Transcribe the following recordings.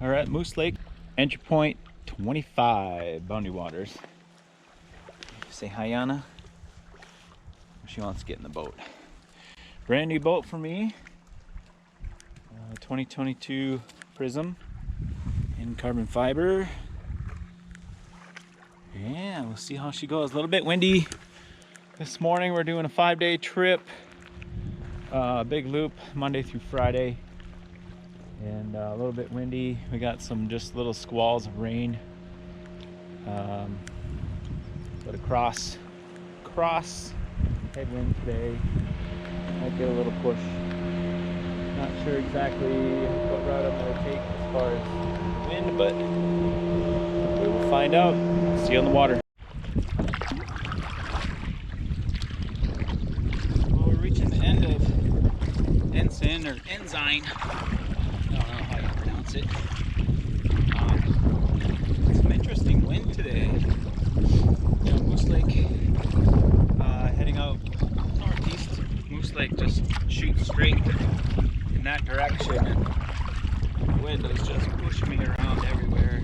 All right, Moose Lake, entry point 25, boundary waters. Say hi, Yana. She wants to get in the boat. Brand new boat for me. 2022 Prism in carbon fiber. Yeah, we'll see how she goes. A little bit windy this morning. We're doing a 5-day trip. Big loop, Monday through Friday. And a little bit windy. We got some just little squalls of rain. But a cross headwind today. Might get a little push. Not sure exactly what route I'm going to take as far as wind, but we will find out. See you on the water. Well, we're reaching the end of Ensign or Ensign. I don't know how you pronounce it. Some interesting wind today. Moose Lake heading out northeast. Moose Lake just shoots straight in that direction, and the wind is just pushing me around everywhere.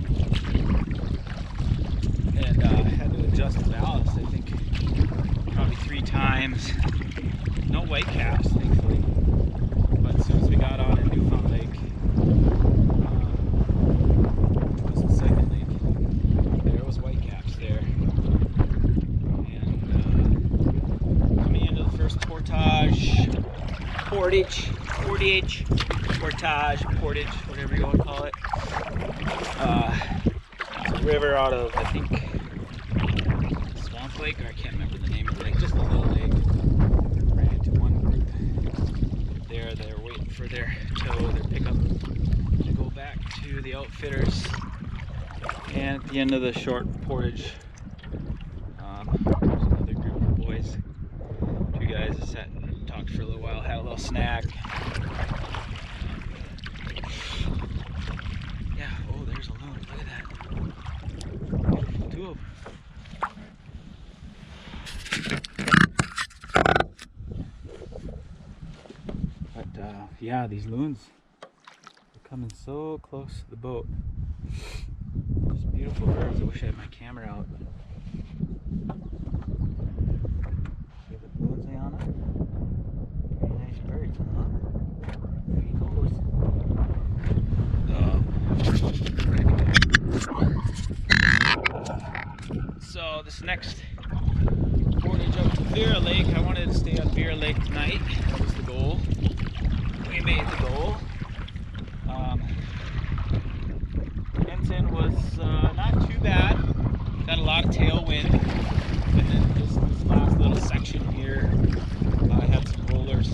And I had to adjust the ballast, I think, probably 3 times. No whitecaps, thankfully. But as soon as we got on in Newfound Lake, it was the second lake, there was whitecaps there. And coming into the first portage, whatever you want to call it. It's a river out of, I think, Swamp Lake, or I can't remember the name of the lake, just a little lake. Ran into one group there. They're waiting for their tow, their pickup to go back to the outfitters. And at the end of the short portage, there's another group of boys. 2 guys that sat and talked for a little while, had a little snack. Yeah, oh, there's a loon. Look at that. 2 of them. But yeah, these loons are coming so close to the boat. Just beautiful birds. I wish I had my camera out. See the loons, Ayana? Very nice birds, huh? There he goes. So this next portage up to Vera Lake, I wanted to stay on Vera Lake tonight. That was the goal. We made the goal. Ensign was not too bad. Got a lot of tailwind. And then this last little section here, I had some rollers,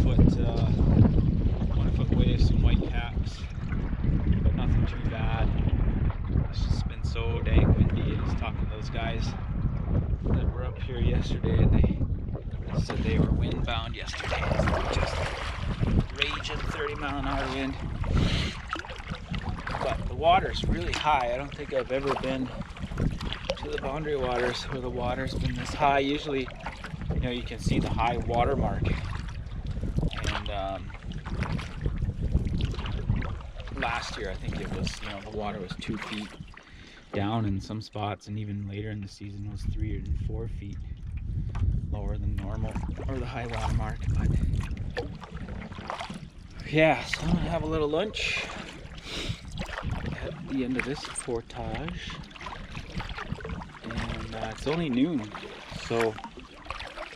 1 foot waves, some white caps, but nothing too bad. It's just been so dang windy. I was talking to those guys that were up here yesterday, and they said they were windbound yesterday. Just raging 30-mile-an-hour wind. But the water's really high. I don't think I've ever been to the boundary waters where the water's been this high. Usually, you know, you can see the high water mark. And last year, I think it was, you know, the water was 2 feet down in some spots, and even later in the season was 3 and 4 feet lower than normal, or the high water mark. But yeah, so I'm gonna have a little lunch at the end of this portage, and it's only noon, so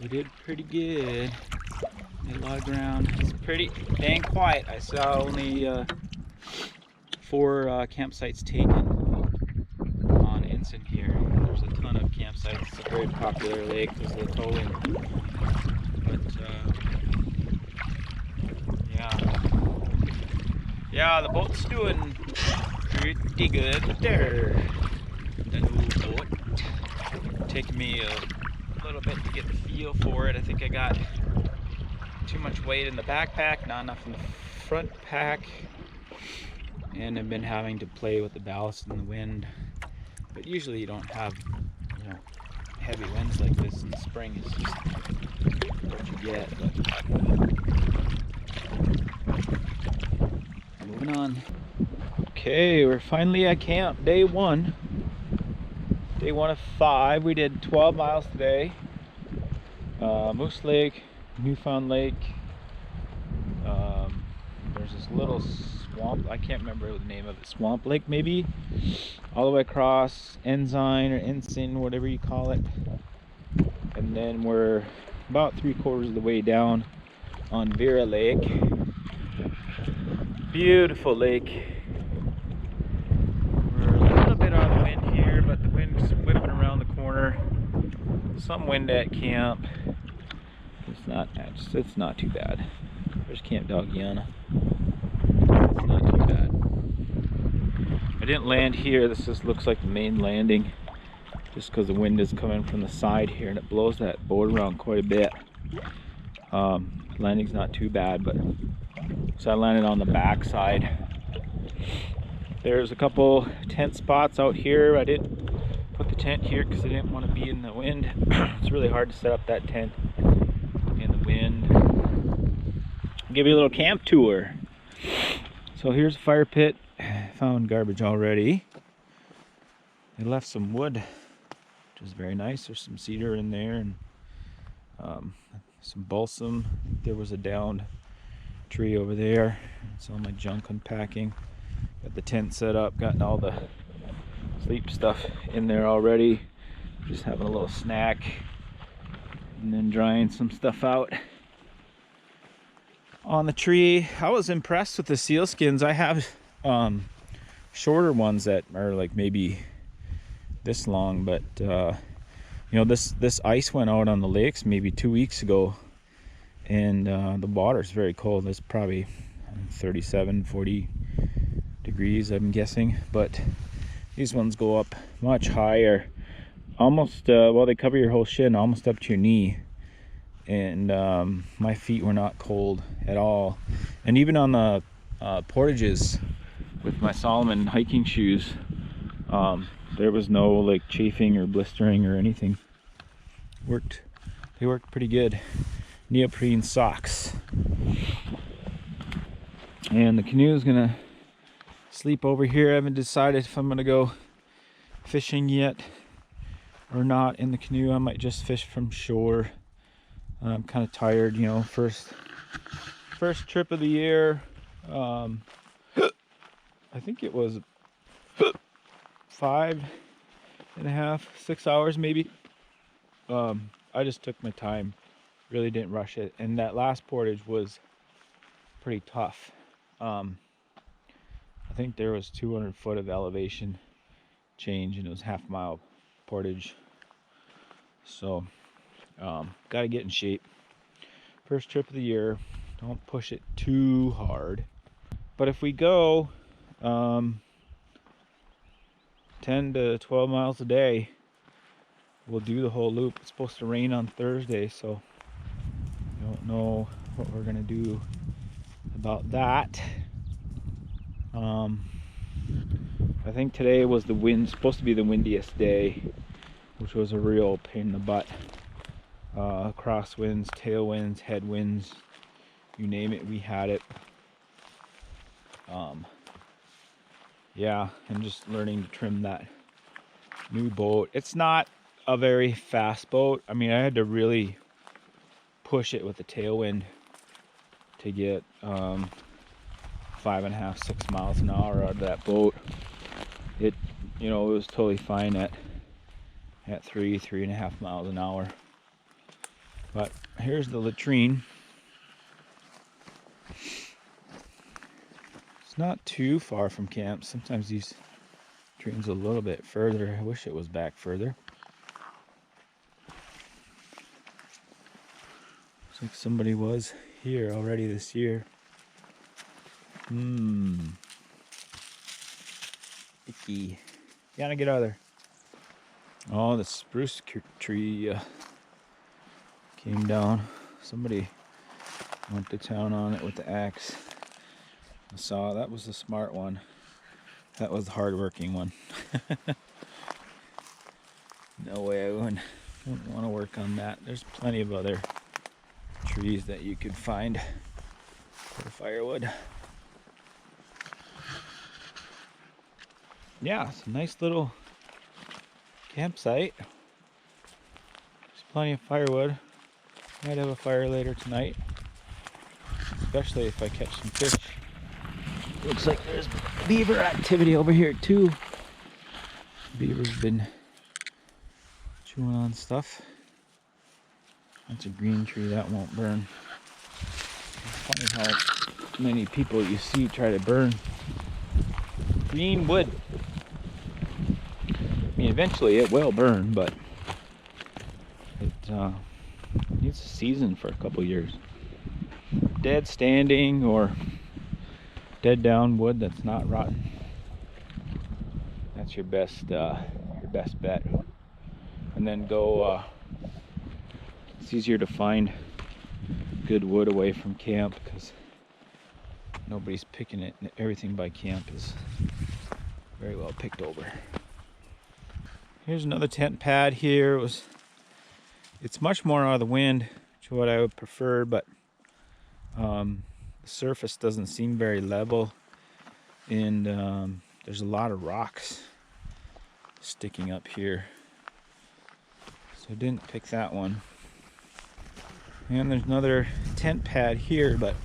we did pretty good. Made a lot of ground. It's pretty dang quiet. I saw only 4 campsites taken on Ensign here. There's a ton of campsites. It's a very popular lake because of the towing. But yeah, the boat's doing pretty good there. The new boat. Taking me a little bit to get the feel for it. I think I got too much weight in the backpack, not enough in the front pack, and I've been having to play with the ballast and the wind. But usually you don't have, you know, heavy winds like this in the spring. It's just what you get. But moving on. Okay, we're finally at camp. Day one of 5. We did 12 miles today. Moose Lake, Newfound Lake. There's this little swamp, I can't remember the name of it, Swamp Lake maybe, all the way across Ensign or Ensign, whatever you call it. And then we're about 3/4 of the way down on Vera Lake. Beautiful lake. We're a little bit on the wind here, but the wind's whipping around the corner. Some wind at camp. It's not too bad. There's Camp Doggiana. It's not too bad. I didn't land here. This just looks like the main landing, just because the wind is coming from the side here and it blows that boat around quite a bit. Landing's not too bad, but so I landed on the back side. There's a couple tent spots out here. I didn't put the tent here because I didn't want to be in the wind. It's really hard to set up that tent in the wind. I'll give you a little camp tour. So here's a fire pit. Found garbage already. They left some wood, which is very nice. There's some cedar in there and some balsam. There was a downed tree over there. It's all my junk unpacking. Got the tent set up, gotten all the sleep stuff in there already. Just having a little snack and then drying some stuff out on the tree. I was impressed with the seal skins. I have shorter ones that are like maybe this long, but you know, this ice went out on the lakes maybe 2 weeks ago, and the water's very cold. It's probably 37, 40 degrees, I'm guessing, but these ones go up much higher, almost well, they cover your whole shin almost up to your knee, and my feet were not cold at all. And even on the Portages with my Solomon hiking shoes, there was no like chafing or blistering or anything. They worked pretty good. Neoprene socks. And the canoe is gonna sleep over here. I haven't decided if I'm gonna go fishing yet or not in the canoe. I might just fish from shore. I'm kind of tired, you know, first trip of the year. I think it was 5.5, 6 hours maybe. I just took my time, really didn't rush it, and that last portage was pretty tough. I think there was 200 foot of elevation change, and it was half-mile portage. So got to get in shape. First trip of the year. Don't push it too hard. But if we go 10 to 12 miles a day, we'll do the whole loop. It's supposed to rain on Thursday, so I don't know what we're gonna do about that. I think today was supposed to be the windiest day, which was a real pain in the butt. Crosswinds, tailwinds, headwinds, you name it, we had it. Yeah, I'm just learning to trim that new boat. It's not a very fast boat. I mean, I had to really push it with the tailwind to get 5.5, 6 miles an hour out of that boat. It, you know, it was totally fine at 3.5 miles an hour. But here's the latrine. It's not too far from camp. Sometimes these latrines a little bit further. I wish it was back further. Looks like somebody was here already this year. Icky. Gotta get out of there. Oh, the spruce tree came down. Somebody went to town on it with the axe. I saw that was the smart one. That was the hard-working one. No way I wouldn't want to work on that. There's plenty of other trees that you could find for firewood. yeah, it's a nice little campsite. There's plenty of firewood. Might have a fire later tonight, especially if I catch some fish. Looks like there's beaver activity over here too. Beaver's been chewing on stuff. That's a green tree that won't burn. It's funny how many people you see try to burn green wood. I mean, eventually it will burn, but it needs a season for a couple years. Dead standing or dead down wood that's not rotten. That's your best bet. And then go. It's easier to find good wood away from camp because nobody's picking it. Everything by camp is very well picked over. Here's another tent pad here. It's much more out of the wind, which is what I would prefer, but the surface doesn't seem very level, and there's a lot of rocks sticking up here, so I didn't pick that one. And there's another tent pad here, but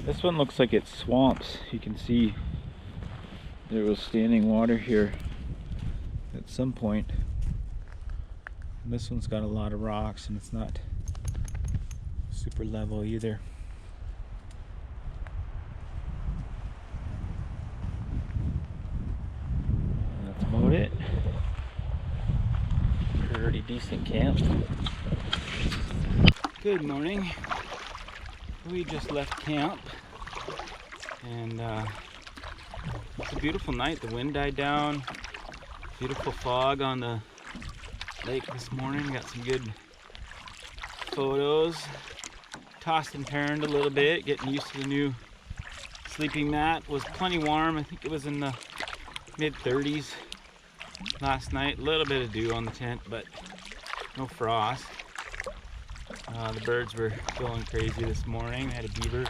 this one looks like it's swamps. You can see there was standing water here at some point. And this one's got a lot of rocks and it's not super level either. And that's about it. Pretty decent camp. Good morning. We just left camp and it's a beautiful night. The wind died down. Beautiful fog on the lake this morning. Got some good photos. Tossed and turned a little bit, getting used to the new sleeping mat. Was plenty warm. I think it was in the mid-30s last night. A little bit of dew on the tent, but no frost. The birds were going crazy this morning. I had a beaver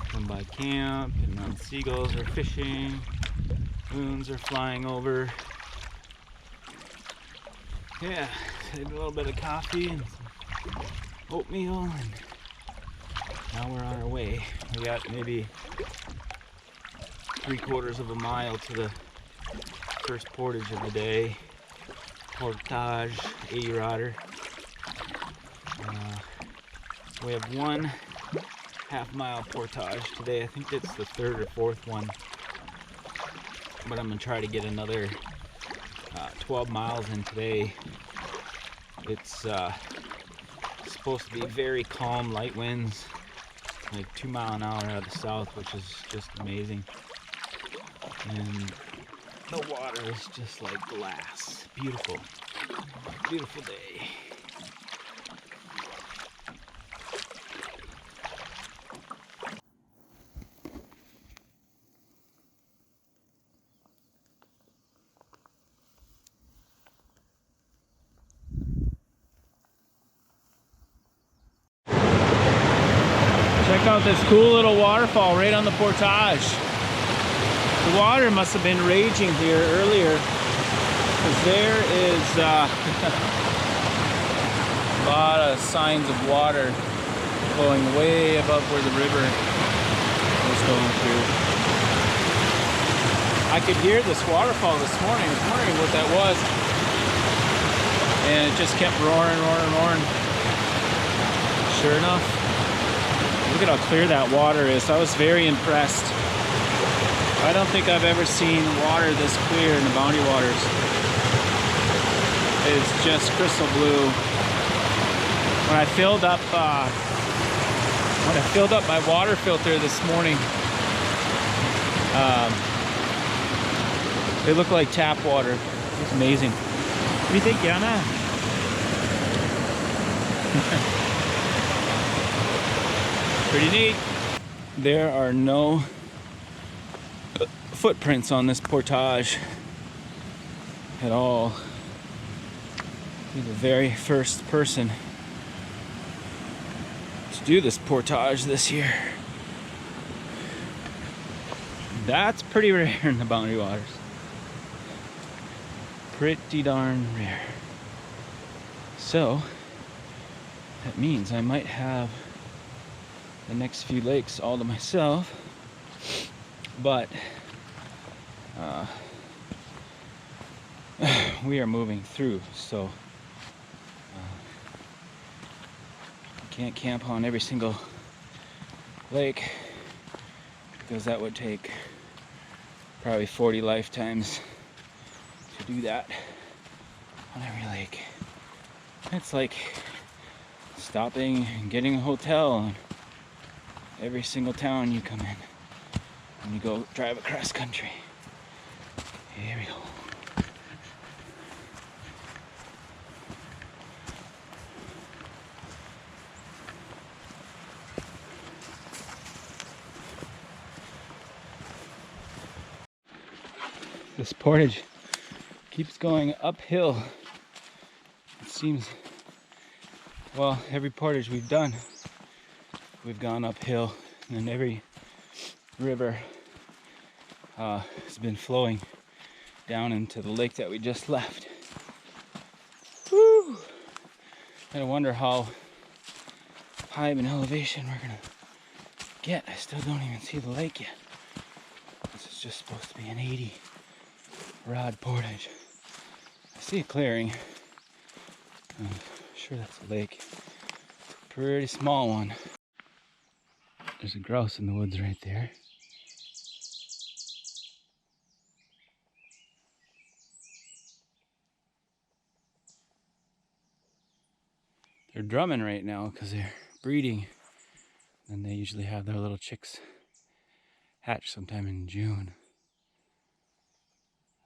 come by camp, and seagulls are fishing. Moons are flying over. Yeah, had a little bit of coffee and some oatmeal, and now we're on our way. We got maybe 3/4 of a mile to the first portage of the day. Portage 80-rodder. We have one half-mile portage today. I think it's the 3rd or 4th one, but I'm gonna try to get another 12 miles in today. It's supposed to be very calm, light winds, like 2 miles an hour out of the south, which is just amazing. And the water is just like glass. Beautiful, beautiful day. Check out this cool little waterfall right on the portage. The water must have been raging here earlier, because there is a lot of signs of water flowing way above where the river was going through. I could hear this waterfall this morning. I was wondering what that was, and it just kept roaring, roaring, roaring. Sure enough, look at how clear that water is. I was very impressed. I don't think I've ever seen water this clear in the Bounty waters. It's just crystal blue. When I filled up my water filter this morning, they look like tap water. It's amazing. What do you think, Yana? Pretty neat. There are no footprints on this portage at all. You're the very first person to do this portage this year. That's pretty rare in the Bounty waters. pretty darn rare. So that means I might have the next few lakes all to myself, but we are moving through, so can't camp on every single lake because that would take probably 40 lifetimes to do that on every lake. It's like stopping and getting a hotel in every single town you come in when you go drive across country. Here we go. This portage keeps going uphill. It seems, well, every portage we've done, we've gone uphill, and every river has been flowing down into the lake that we just left. Woo! I wonder how high of an elevation we're gonna get. I still don't even see the lake yet. This is just supposed to be an 80 rod portage. I see a clearing. I'm sure that's a lake. It's a pretty small one. There's a grouse in the woods right there. They're drumming right now because they're breeding. And they usually have their little chicks hatch sometime in June.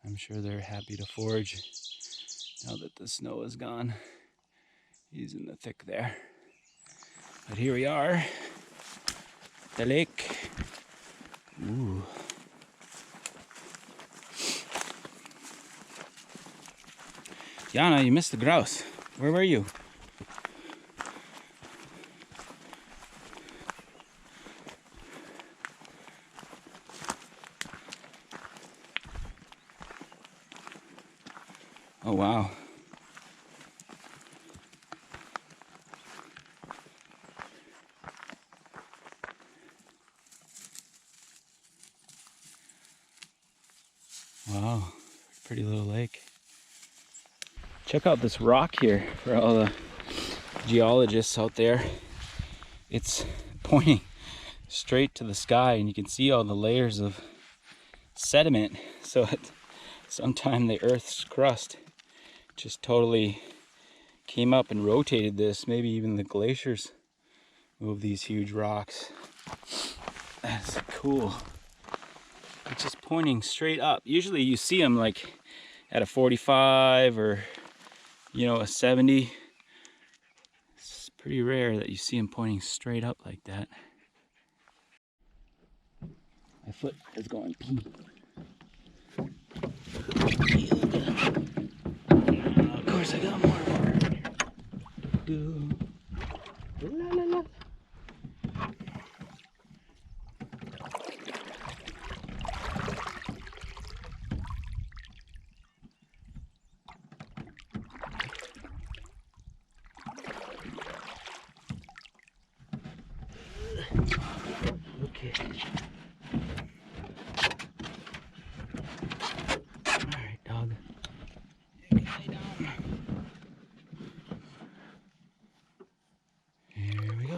I'm sure they're happy to forage now that the snow is gone. He's in the thick there. But here we are, the lake. Ooh. Yana, you missed the grouse. Where were you? Oh, wow. Wow, pretty little lake. Check out this rock here for all the geologists out there. It's pointing straight to the sky, and you can see all the layers of sediment. So sometime the Earth's crust just totally came up and rotated this. Maybe even the glaciers move these huge rocks. That's cool. It's just pointing straight up. Usually you see them like at a 45 or, you know, a 70. It's pretty rare that you see them pointing straight up like that. My foot is going pee. Of course I got more water. Do. La la la. Okay. Alright, dog. You can lay down. Here we go.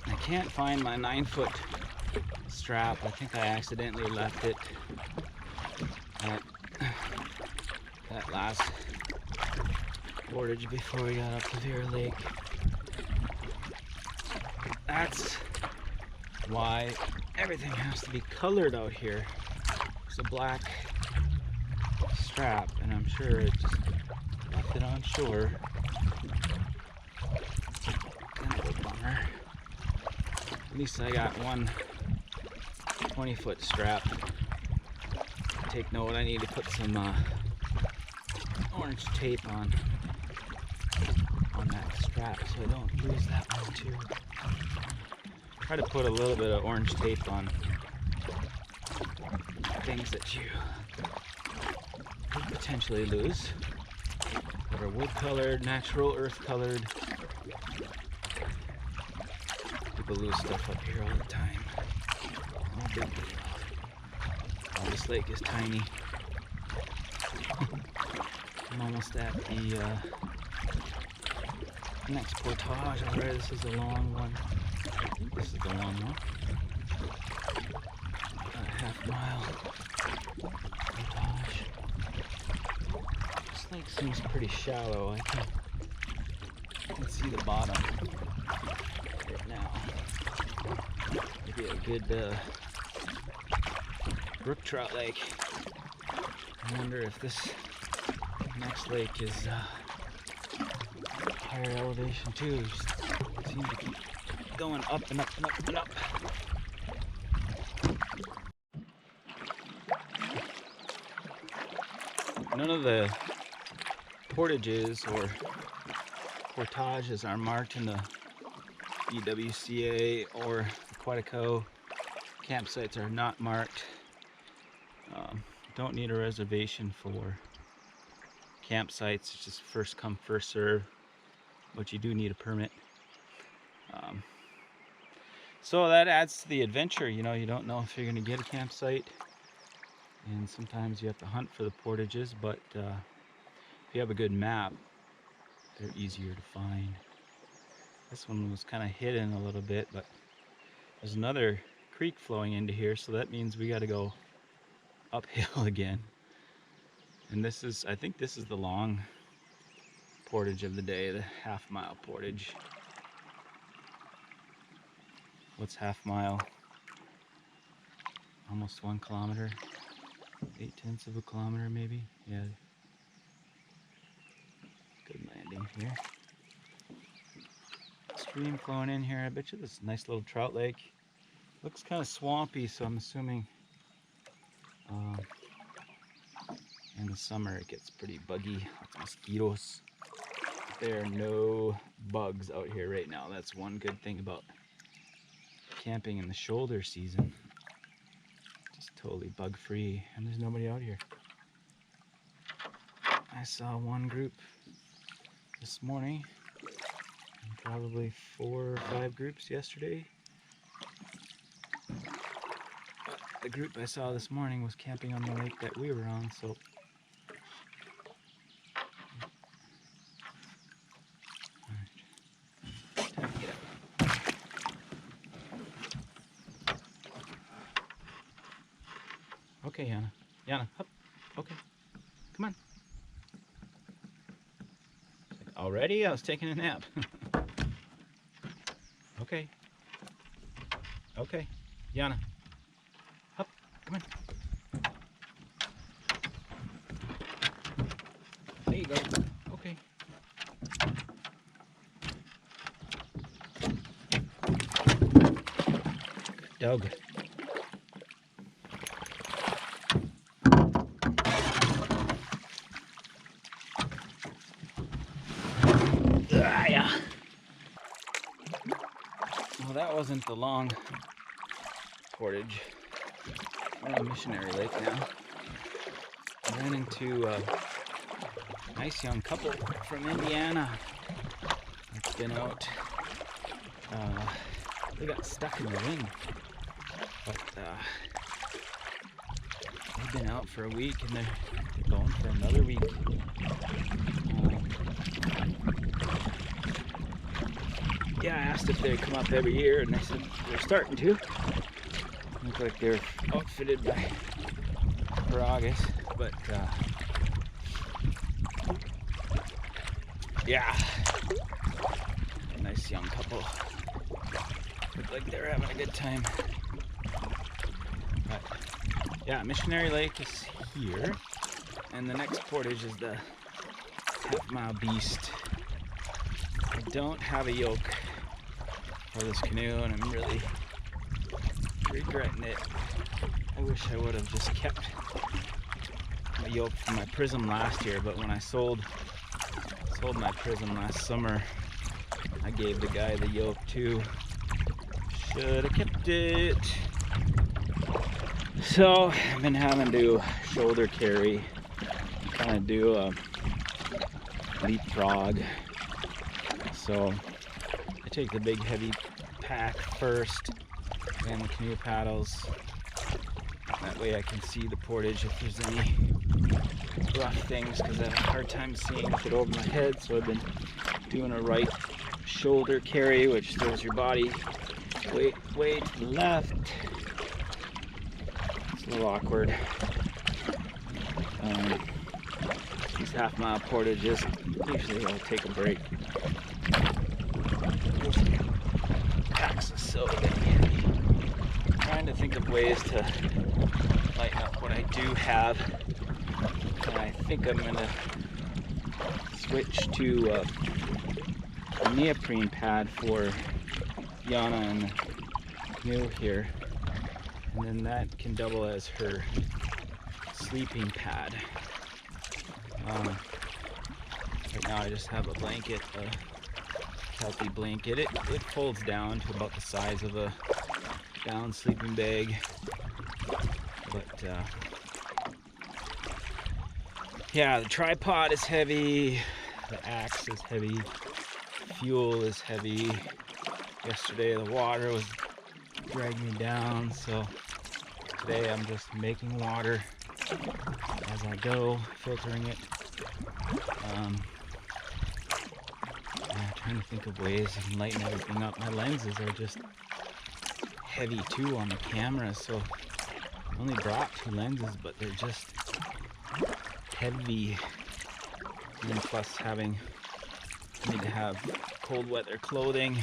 I can't find my 9-foot strap. I think I accidentally left it at that last portage before we got up to Vera Lake. That's why everything has to be colored out here. It's a black strap, and I'm sure it just left it on shore. Kind of a bummer. At least I got one 20-foot strap. Take note, I need to put some orange tape on that strap so I don't lose that one too. Try to put a little bit of orange tape on things that you could potentially lose, that are wood colored, natural earth colored. People lose stuff up here all the time. No big deal. Oh, this lake is tiny. I'm almost at the next portage already. This is a long one. This is the long one. About a half-mile portage. This lake seems pretty shallow. I can see the bottom right now. Maybe a good brook trout lake. I wonder if this next lake is higher elevation too. It seems to keep going up and up and up and up. None of the portages or portages are marked in the BWCAW or etiquette. Campsites are not marked. Don't need a reservation for campsites. It's just first come, first serve, but you do need a permit. So that adds to the adventure. You know, you don't know if you're going to get a campsite, and sometimes you have to hunt for the portages, but if you have a good map, they're easier to find. This one was kind of hidden a little bit, but there's another creek flowing into here, so that means we got to go uphill again. And this is, I think this is the long portage of the day, the half-mile portage. What's half-mile? Almost 1 kilometer. 0.8 of a kilometer maybe. Yeah. Good landing here. Stream flowing in here. I bet you this is a nice little trout lake. Looks kind of swampy, so I'm assuming in the summer it gets pretty buggy. Lots of mosquitoes. There are no bugs out here right now. That's one good thing about camping in the shoulder season. Just totally bug free, and there's nobody out here. I saw one group this morning, and probably 4 or 5 groups yesterday. But the group I saw this morning was camping on the lake that we were on, so okay, Yana. Yana, up. Okay. Come on. Already? I was taking a nap. Okay. Okay. Yana. Up. Come on. There you go. Okay. Good dog. Well, that wasn't the long portage. We're on Missionary Lake now. I ran into a nice young couple from Indiana that's been out. They got stuck in the wind, but they've been out for a week and they're going for another week. Yeah, I asked if they'd come up every year, and they said they're starting to. Look like they're outfitted for August, but yeah, a nice young couple. Look like they're having a good time. But yeah, Missionary Lake is here, and the next portage is the half-mile beast. I don't have a yoke for this canoe, and I'm really regretting it. I wish I would have just kept my yoke from my Prism last year, but when I sold my Prism last summer, I gave the guy the yoke too. Should have kept it. So I've been having to shoulder carry, kind of do a leapfrog. So I take the big heavy pack first and the canoe paddles. That way I can see the portage if there's any rough things, because I have a hard time seeing with it over my head. So I've been doing a right shoulder carry, which throws your body way to the left. It's a little awkward. These half-mile portages, usually I'll take a break. Packs are so heavy. I'm trying to think of ways to lighten up what I do have. And I think I'm gonna switch to a neoprene pad for Wenonah and the canoe here, and then that can double as her sleeping pad. Right now I just have a blanket, a Kelpie blanket. It folds down to about the size of a down sleeping bag, but yeah, the tripod is heavy, the axe is heavy, fuel is heavy. Yesterday the water was dragging me down, so today I'm just making water as I go, filtering it. I'm trying to think of ways I can lighten everything up. My lenses are just heavy too on the camera, so I only brought 2 lenses, but they're just heavy. And then plus I need to have cold weather clothing.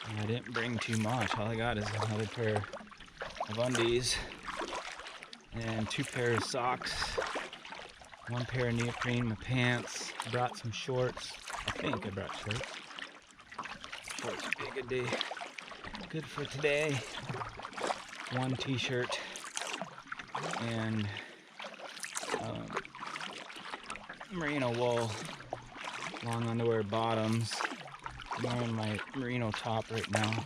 And I didn't bring too much. All I got is another pair of undies and 2 pairs of socks, 1 pair of neoprene, my pants. Brought some shorts. I think I brought shorts. Shorts would be a good day. Good for today. 1 t-shirt and merino wool, long underwear bottoms. I'm wearing my merino top right now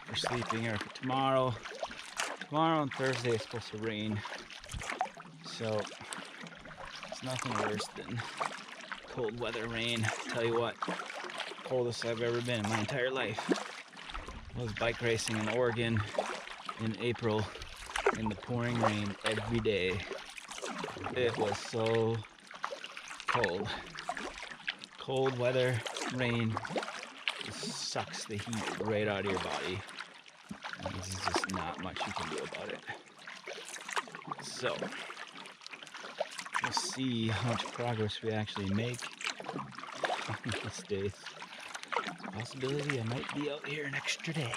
for sleeping, or for tomorrow. Tomorrow and Thursday it's supposed to rain, so it's nothing worse than cold weather rain. Tell you what, coldest I've ever been in my entire life. I was bike racing in Oregon in April in the pouring rain every day. It was so cold. Cold weather, rain, just sucks the heat right out of your body. And there's just not much you can do about it. So, we'll see how much progress we actually make on these days. Possibility I might be out here an extra day.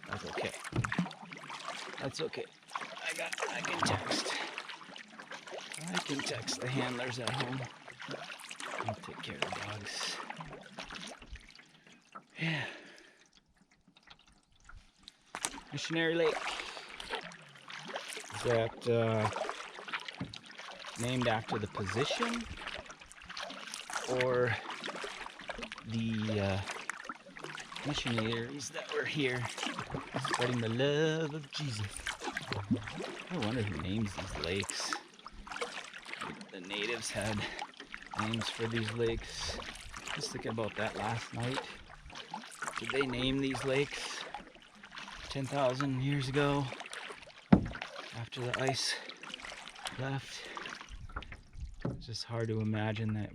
That's okay. That's okay. I can text. I can text the handlers at home. I'll take care of the dogs. Yeah. Missionary Lake. Is that named after the position or the missionaries that were here spreading the love of Jesus? I wonder who names these lakes. The natives had names for these lakes. Just thinking about that last night. Did they name these lakes 10,000 years ago after the ice left? It's just hard to imagine that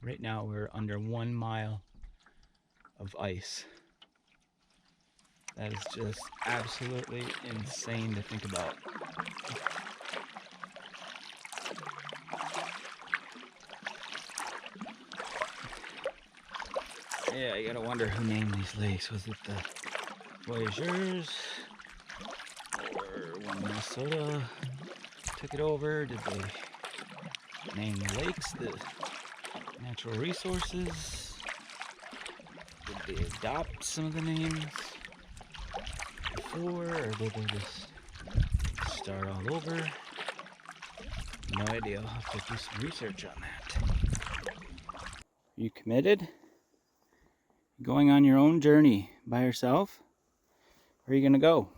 right now we're under 1 mile of ice. That is just absolutely insane to think about. Yeah, I gotta wonder who named these lakes. Was it the Voyageurs? Or when Minnesota took it over? Did they name the lakes the natural resources? Did they adopt some of the names before, or did they just start all over? No idea. I'll have to do some research on that. Are you committed? Going on your own journey by yourself? Where are you gonna go?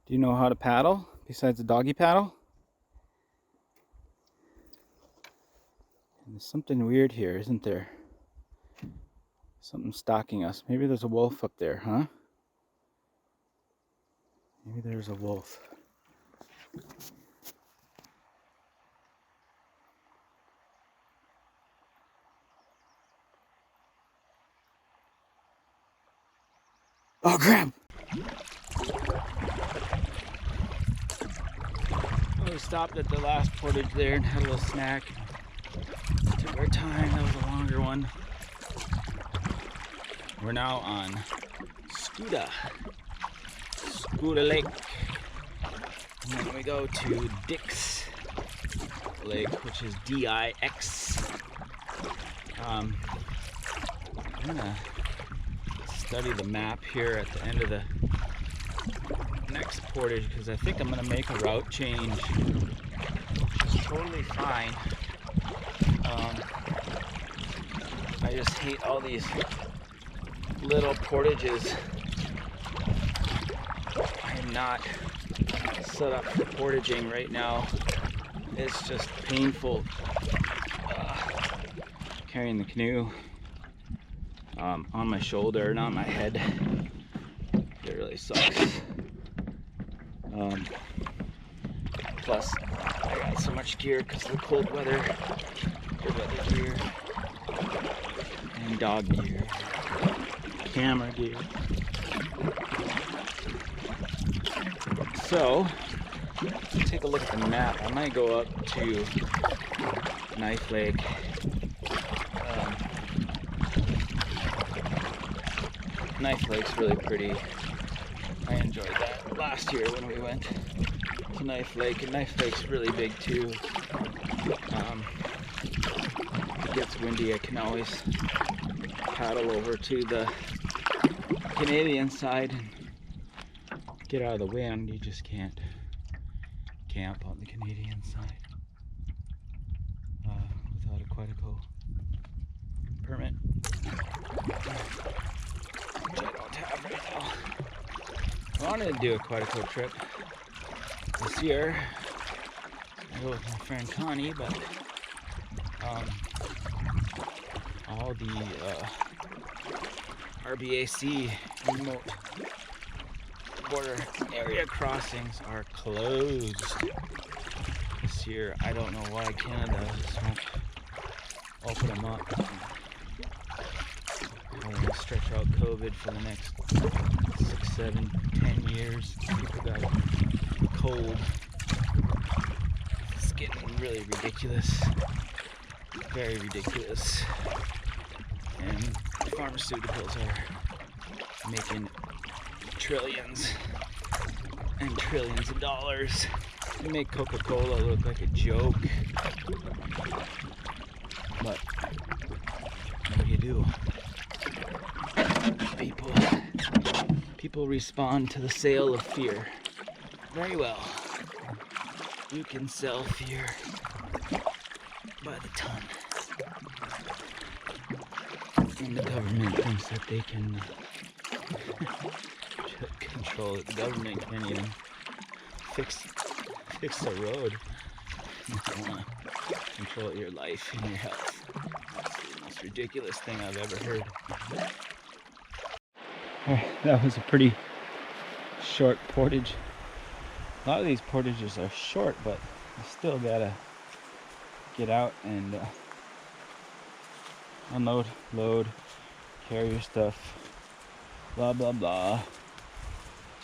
Do you know how to paddle besides the doggy paddle? And there's something weird here, isn't there? Something stalking us. Maybe there's a wolf up there, huh? Maybe there's a wolf. Oh crap! We stopped at the last portage there and had a little snack. Took our time, that was a longer one. We're now on Skoota Lake. And then we go to Dix Lake, which is D-I-X. I'm gonna study the map here at the end of the next portage because I think I'm gonna make a route change, which is totally fine. I just hate all these little portages. I am not set up for portaging right now. It's just painful carrying the canoe on my shoulder, not my head. It really sucks. Plus, I got so much gear because of the cold weather, good weather gear, and dog gear, camera gear. So, take a look at the map. I might go up to Knife Lake. Knife Lake's really pretty. I enjoyed that last year when we went to Knife Lake, and Knife Lake's really big too. If it gets windy, I can always paddle over to the Canadian side and get out of the wind. You just can't camp on the Canadian side without a Quetico permit, which I don't have right now. I wanted to do a Quetico trip this year. I go with my friend Connie, but all the RBAC remote border area crossings are closed this year. I don't know why Canada just won't open them up. They're going to stretch out COVID for the next 6, 7, 10 years. People got cold. It's getting really ridiculous. Very ridiculous. And pharmaceuticals are making trillions and trillions of dollars. They make Coca-Cola look like a joke. But what do you do? People respond to the sale of fear. Very well. You can sell fear by the ton. And the government thinks that they can control it. The government can't even fix the road. They want to control your life and your health. That's the most ridiculous thing I've ever heard. That was a pretty short portage. A lot of these portages are short, but you still gotta get out and unload, load, carry your stuff, blah blah blah.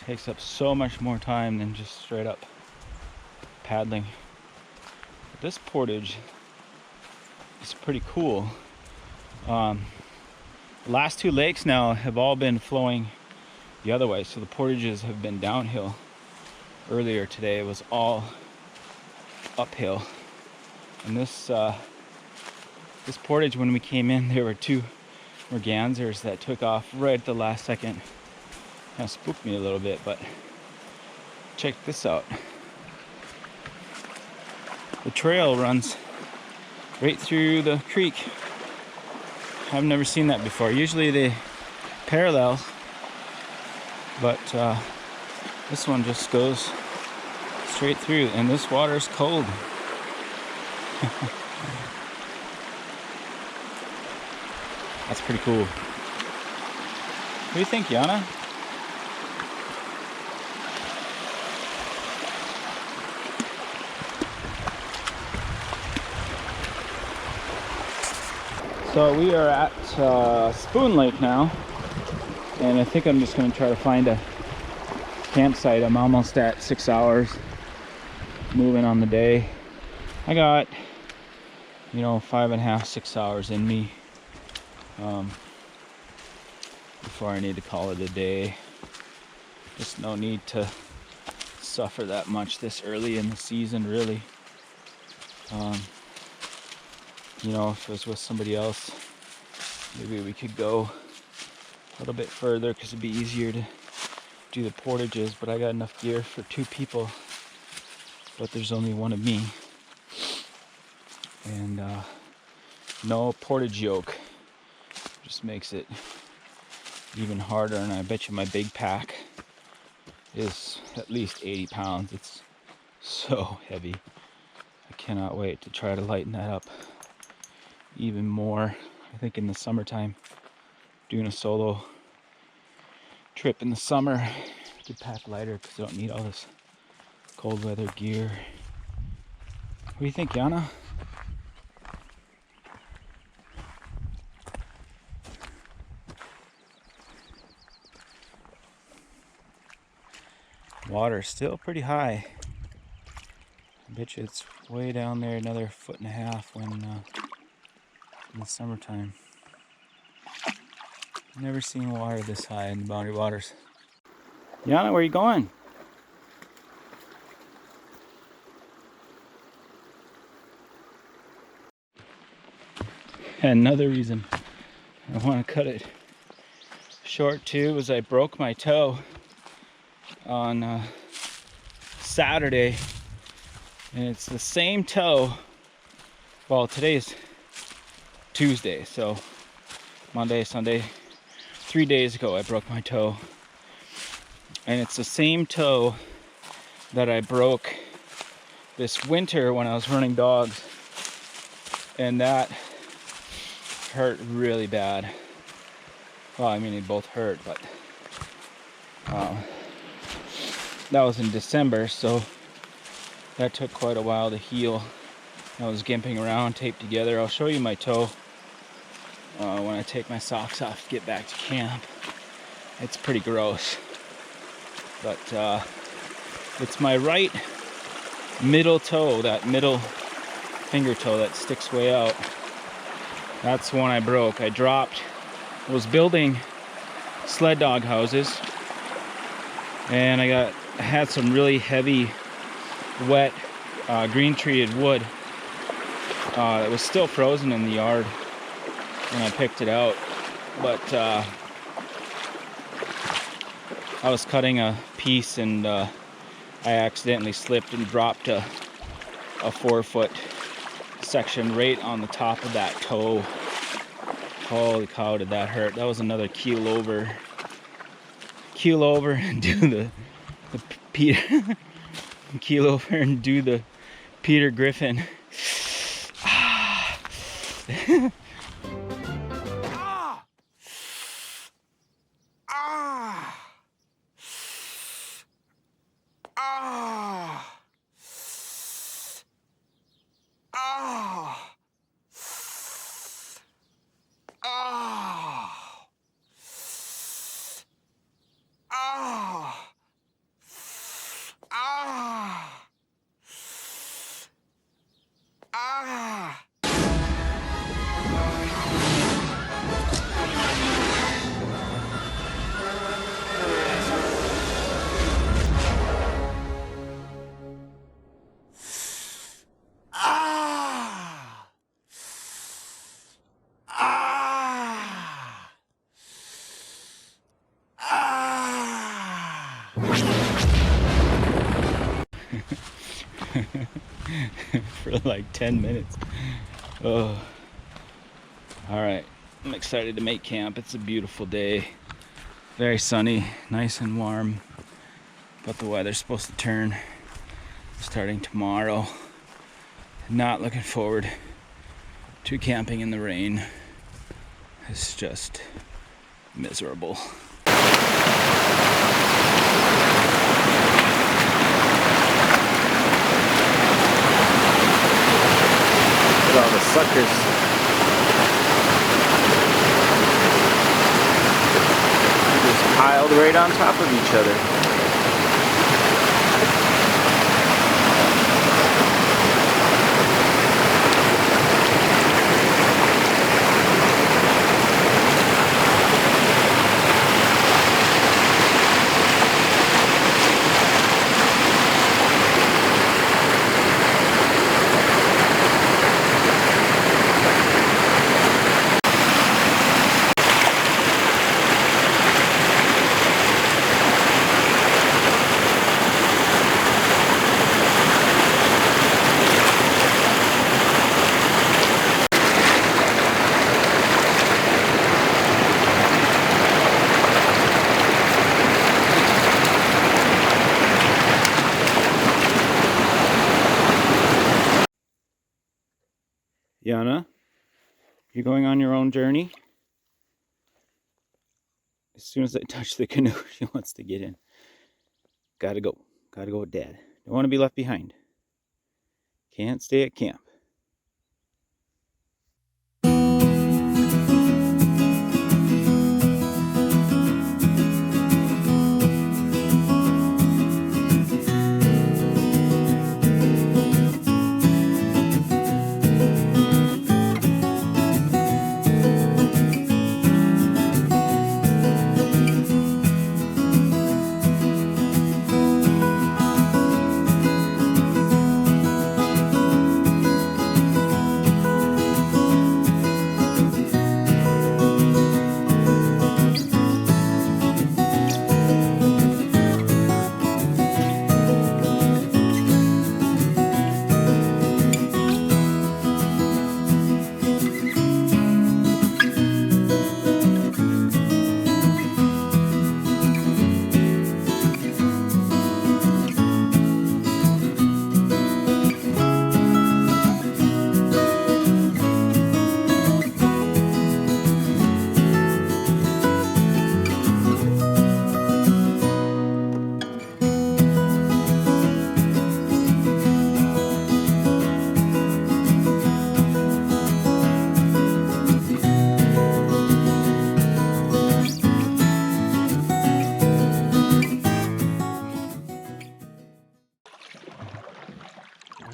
Takes up so much more time than just straight up paddling. But this portage is pretty cool. The last two lakes now have all been flowing the other way, so the portages have been downhill. Earlier today it was all uphill, and this This portage, when we came in, there were 2 mergansers that took off right at the last second. Kind of spooked me a little bit, but check this out. The trail runs right through the creek. I've never seen that before. Usually they parallel, but this one just goes straight through, and this water is cold. That's pretty cool. What do you think, Yana? So we are at Spoon Lake now, and I think I'm just going to try to find a campsite. I'm almost at 6 hours moving on the day. I got, you know, 5.5, 6 hours in me before I need to call it a day. Just no need to suffer that much this early in the season, really. You know, if it was with somebody else, maybe we could go a little bit further because it'd be easier to do the portages, but I got enough gear for 2 people, but there's only one of me. And no portage yoke. Just makes it even harder, and I bet you my big pack is at least 80 pounds. It's so heavy. I cannot wait to try to lighten that up even more. I think in the summertime, doing a solo trip in the summer, I could pack lighter because I don't need all this cold weather gear. What do you think, Yana? Water's still pretty high. I bet you it's way down there, another 1.5 foot when in the summertime. Never seen water this high in the Boundary Waters. Yana, where are you going? Another reason I want to cut it short too was I broke my toe on Saturday, and it's the same toe. Well, today's Tuesday, so Monday, Sunday, 3 days ago I broke my toe, and it's the same toe that I broke this winter when I was running dogs, and that hurt really bad. Well, I mean, they both hurt, but that was in December, so that took quite a while to heal. I was gimping around, taped together. I'll show you my toe when I take my socks off to get back to camp. It's pretty gross, but it's my right middle toe, that middle finger toe that sticks way out. That's the one I broke. I was building sled dog houses, and I had some really heavy, wet, green treated wood. It was still frozen in the yard when I picked it out, but I was cutting a piece, and I accidentally slipped and dropped a 4-foot section right on the top of that toe. Holy cow, did that hurt. That was another keel over and do the Peter keel over and do the Peter Griffin. for like 10 minutes. Oh. All right, I'm excited to make camp. It's a beautiful day. Very sunny, nice and warm. But the weather's supposed to turn starting tomorrow. Not looking forward to camping in the rain. It's just miserable. Look at all the suckers. They're just piled right on top of each other. Yana, you going on your own journey? As soon as I touch the canoe, she wants to get in. Gotta go with Dad. Don't want to be left behind. Can't stay at camp.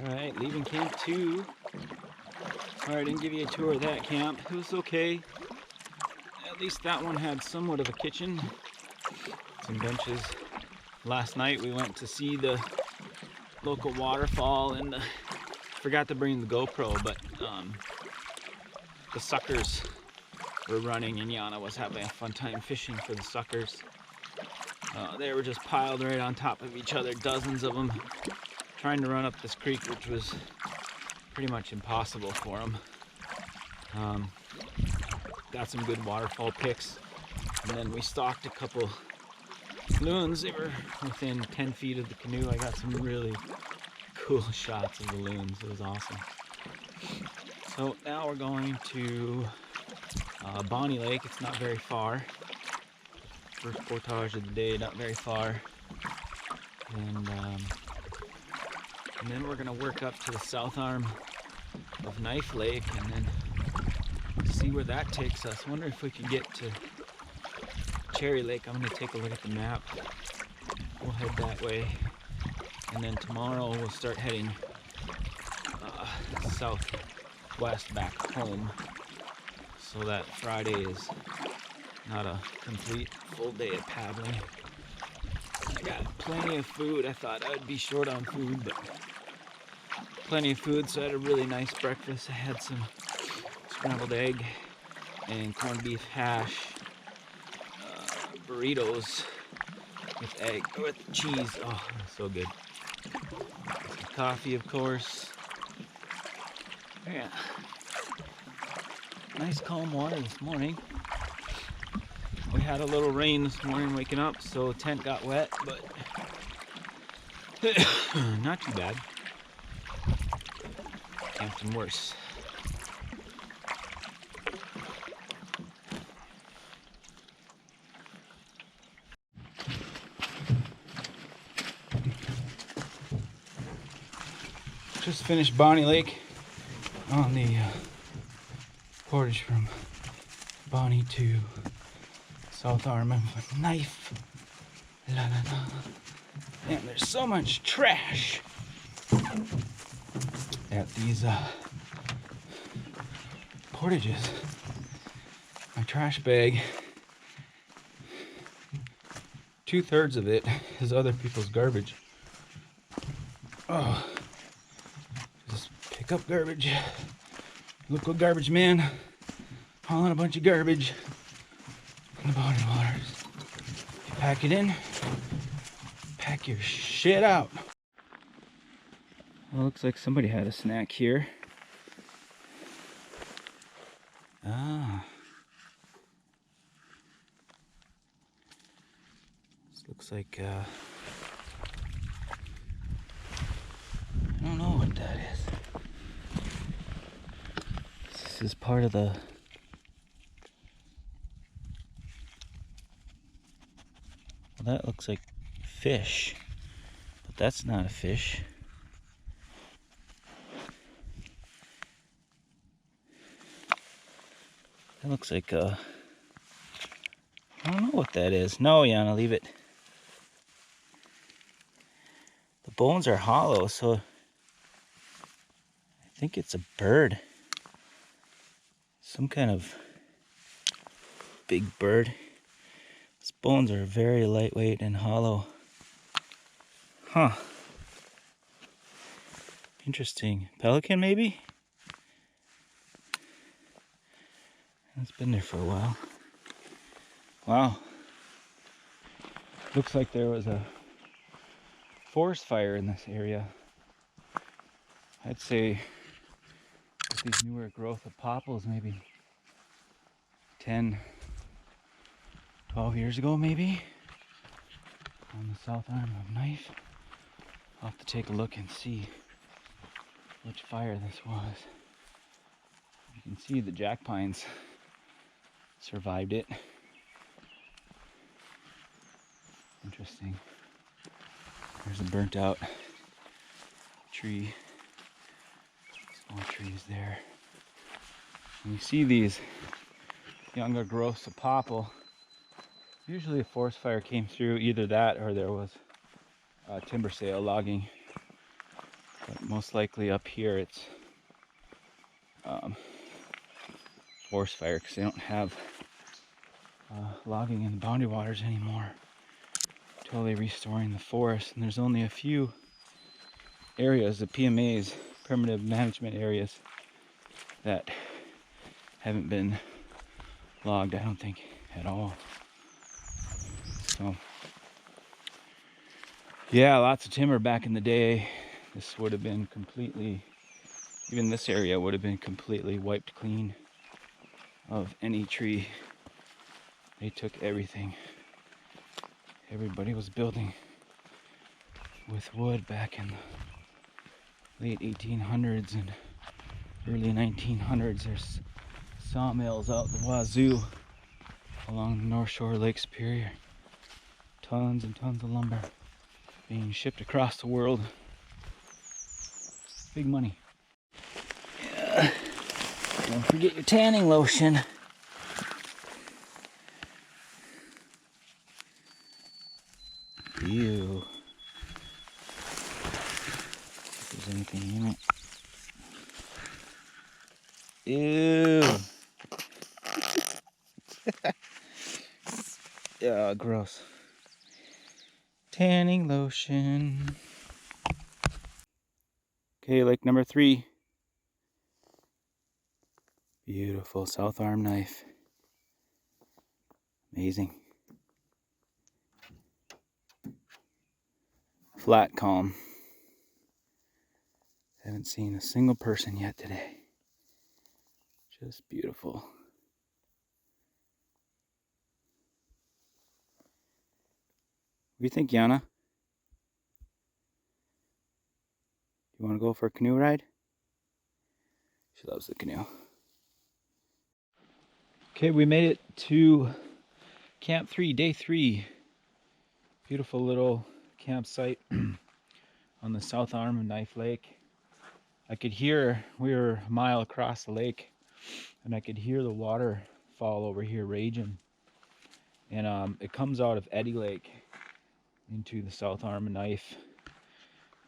Alright, leaving camp 2. Sorry I didn't give you a tour of that camp. It was okay. At least that one had somewhat of a kitchen. Some benches. Last night we went to see the local waterfall and forgot to bring the GoPro, but the suckers were running and Yana was having a fun time fishing for the suckers. They were just piled right on top of each other, dozens of them, trying to run up this creek, which was pretty much impossible for them. Got some good waterfall picks, and then we stalked a couple loons. They were within 10 feet of the canoe. I got some really cool shots of the loons. It was awesome. So now we're going to Bonnie Lake. It's not very far. First portage of the day, not very far. And then we're gonna work up to the south arm of Knife Lake and then see where that takes us. Wonder if we could get to Cherry Lake. I'm gonna take a look at the map. We'll head that way. And then tomorrow we'll start heading southwest back home, so that Friday is not a complete full day of paddling. I got plenty of food. I thought I'd be short on food, but plenty of food, so I had a really nice breakfast. I had some scrambled egg and corned beef hash, burritos with egg, with cheese. Oh, so good. Some coffee, of course. Yeah. Nice calm water this morning. We had a little rain this morning waking up, so the tent got wet, but not too bad. Can't been worse. Just finished Bonnie Lake on the portage from Bonnie to south arm of a knife. La, la, la. And there's so much trash at these portages. My trash bag, 2/3 of it is other people's garbage. Oh, just pick up garbage. Local garbage man hauling a bunch of garbage in the body waters. You pack it in, pack your shit out. Well, looks like somebody had a snack here. Ah. This looks like, I don't know what that is. This is part of the... Well, that looks like fish, but that's not a fish. That looks like I don't know what that is. No, Yana, leave it. The bones are hollow, so I think it's a bird. Some kind of big bird. Its bones are very lightweight and hollow. Huh. Interesting. Pelican, maybe? It's been there for a while. Wow. Looks like there was a forest fire in this area. I'd say with these newer growth of popples, maybe 10, 12 years ago maybe, on the south arm of Knife. I'll have to take a look and see which fire this was. You can see the jack pines survived it. Interesting. There's a burnt out tree. Small trees there. And you see these younger growths of popple. Usually a forest fire came through, either that or there was timber sale logging. But most likely up here it's forest fire, because they don't have logging in the boundary waters anymore. Totally restoring the forest, and there's only a few areas, the PMAs, primitive management areas, that haven't been logged, I don't think, at all. So yeah, lots of timber back in the day. This would have been completely, even this area would have been completely wiped clean of any tree. They took everything. Everybody was building with wood back in the late 1800s and early 1900s. There's sawmills out the wazoo along the North Shore of Lake Superior. Tons and tons of lumber being shipped across the world. Big money. Yeah. Don't forget your tanning lotion. Ew. If there's anything in it. Ew. Yeah, gross. Tanning lotion. Okay, lake number 3. Beautiful south arm knife. Amazing. Flat calm. Haven't seen a single person yet today. Just beautiful. What do you think, Yana? You want to go for a canoe ride? She loves the canoe. Okay, we made it to Camp 3, Day 3. Beautiful little campsite on the south arm of Knife Lake. I could hear, we were a mile across the lake, and I could hear the waterfall over here raging. And it comes out of Eddy Lake into the south arm of Knife.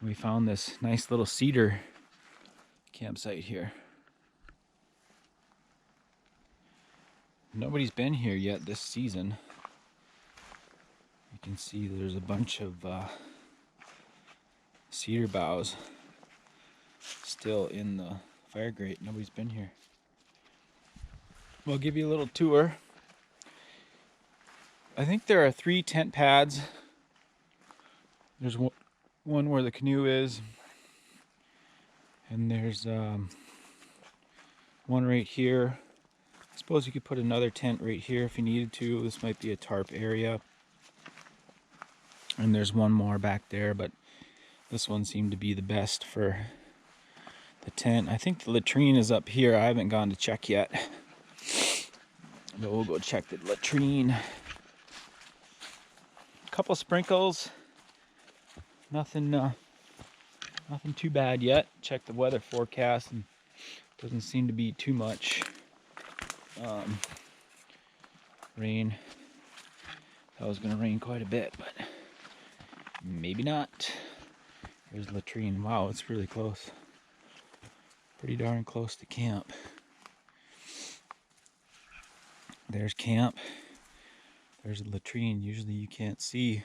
And we found this nice little cedar campsite here. Nobody's been here yet this season. You can see there's a bunch of cedar boughs still in the fire grate. Nobody's been here. We'll give you a little tour. I think there are 3 tent pads. There's one where the canoe is, and there's one right here. I suppose you could put another tent right here if you needed to. This might be a tarp area. And there's one more back there, but this one seemed to be the best for the tent. I think the latrine is up here. I haven't gone to check yet, but we'll go check the latrine. A couple sprinkles. Nothing too bad yet. Check the weather forecast, and doesn't seem to be too much rain. Thought it was gonna rain quite a bit, but maybe not. Here's the latrine. Wow, it's really close. Pretty darn close to camp. There's camp. There's a latrine. Usually you can't see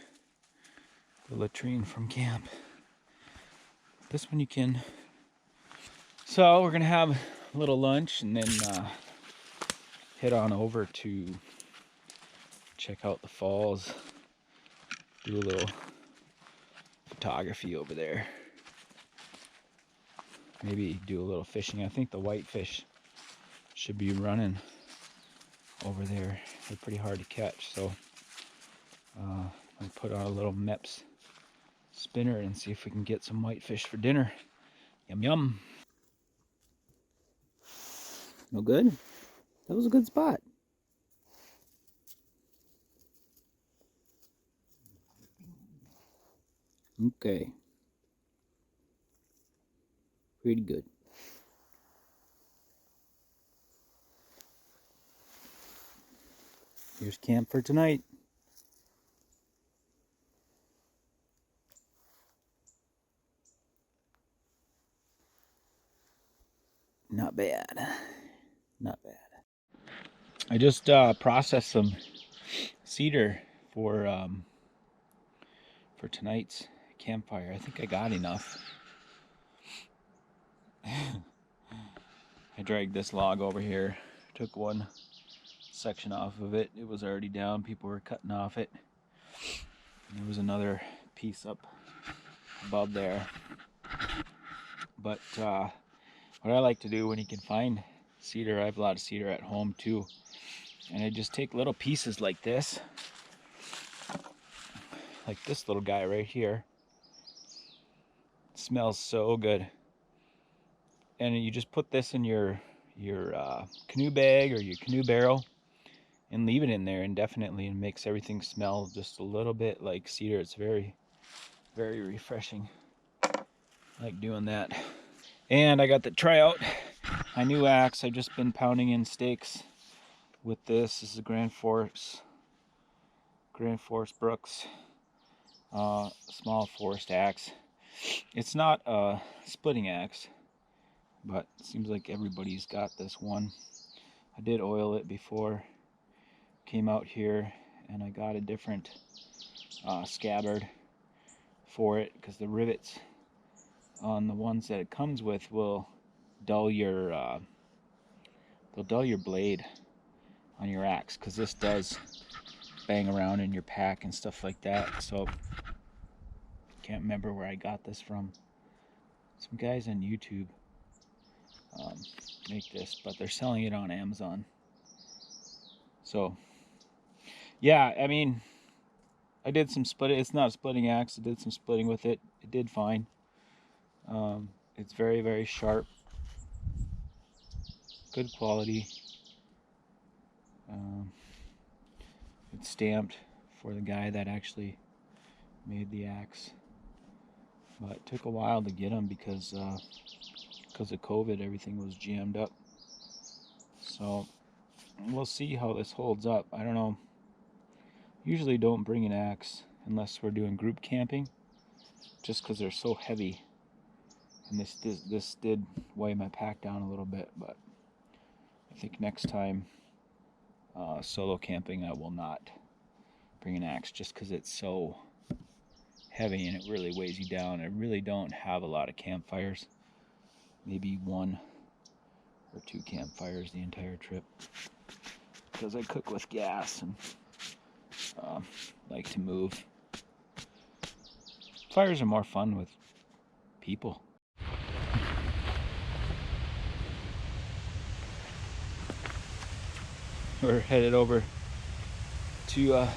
the latrine from camp. This one you can. So we're gonna have a little lunch and then head on over to check out the falls. Do a little photography over there. Maybe do a little fishing. I think the whitefish should be running over there. They're pretty hard to catch, so I'll put on a little Meps spinner and see if we can get some whitefish for dinner. Yum yum. No good? That was a good spot. Okay. Pretty good. Here's camp for tonight. Not bad. Not bad. I just processed some cedar for tonight's campfire. I think I got enough. I dragged this log over here, took one section off of it. It was already down. People were cutting off it. And there was another piece up above there. But what I like to do when you can find cedar, I have a lot of cedar at home too, and I just take little pieces like this little guy right here. It smells so good. And you just put this in your canoe bag or your canoe barrel and leave it in there indefinitely, and makes everything smell just a little bit like cedar. It's very, very refreshing. I like doing that. And I got to try out my new axe. I've just been pounding in stakes with this. This is a Grand Forks Brooks small forest axe. It's not a splitting axe, but it seems like everybody's got this one. I did oil it before came out here, and I got a different scabbard for it because the rivets on the ones that it comes with will dull your they'll dull your blade on your axe, because this does bang around in your pack and stuff like that. So can't remember where I got this from. some guys on YouTube make this, but they're selling it on Amazon. So yeah, I mean, I did some splitting. It's not a splitting axe. I did some splitting with it. It did fine. It's very, very sharp. Good quality. It's stamped for the guy that actually made the axe. But it took a while to get them because of COVID, everything was jammed up. So we'll see how this holds up. I don't know. Usually don't bring an axe unless we're doing group camping, just because they're so heavy. And this did weigh my pack down a little bit, but I think next time solo camping I will not bring an axe, just because it's so heavy and it really weighs you down. I really don't have a lot of campfires, maybe 1 or 2 campfires the entire trip, because I cook with gas and like to move. Fires are more fun with people. We're headed over to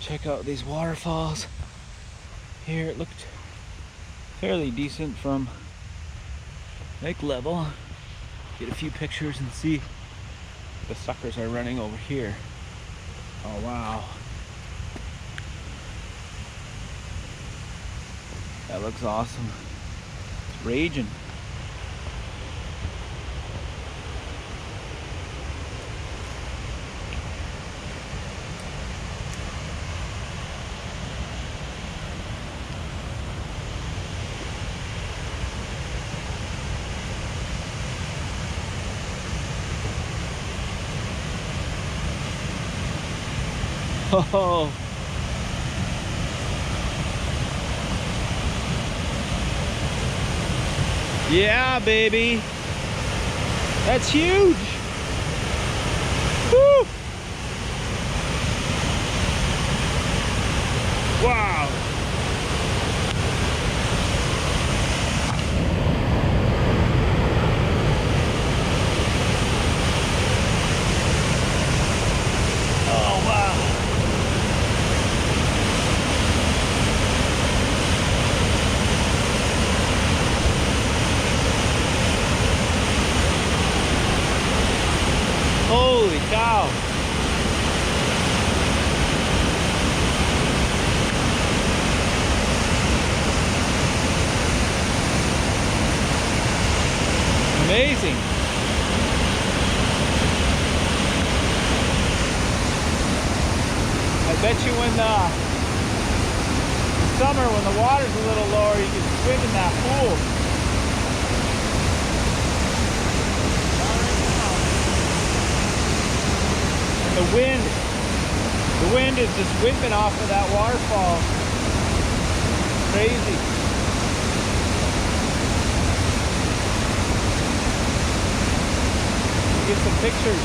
check out these waterfalls. Here it looked fairly decent from lake level. Get a few pictures and see the suckers are running over here. Oh wow. That looks awesome. It's raging. Oh. Yeah, baby. That's huge. Woo. Wow. Oh, wow. Holy cow. Amazing. I bet you when the summer, when the water's a little lower, you can swim in that pool. The wind is just whipping off of that waterfall. Crazy. Get some pictures.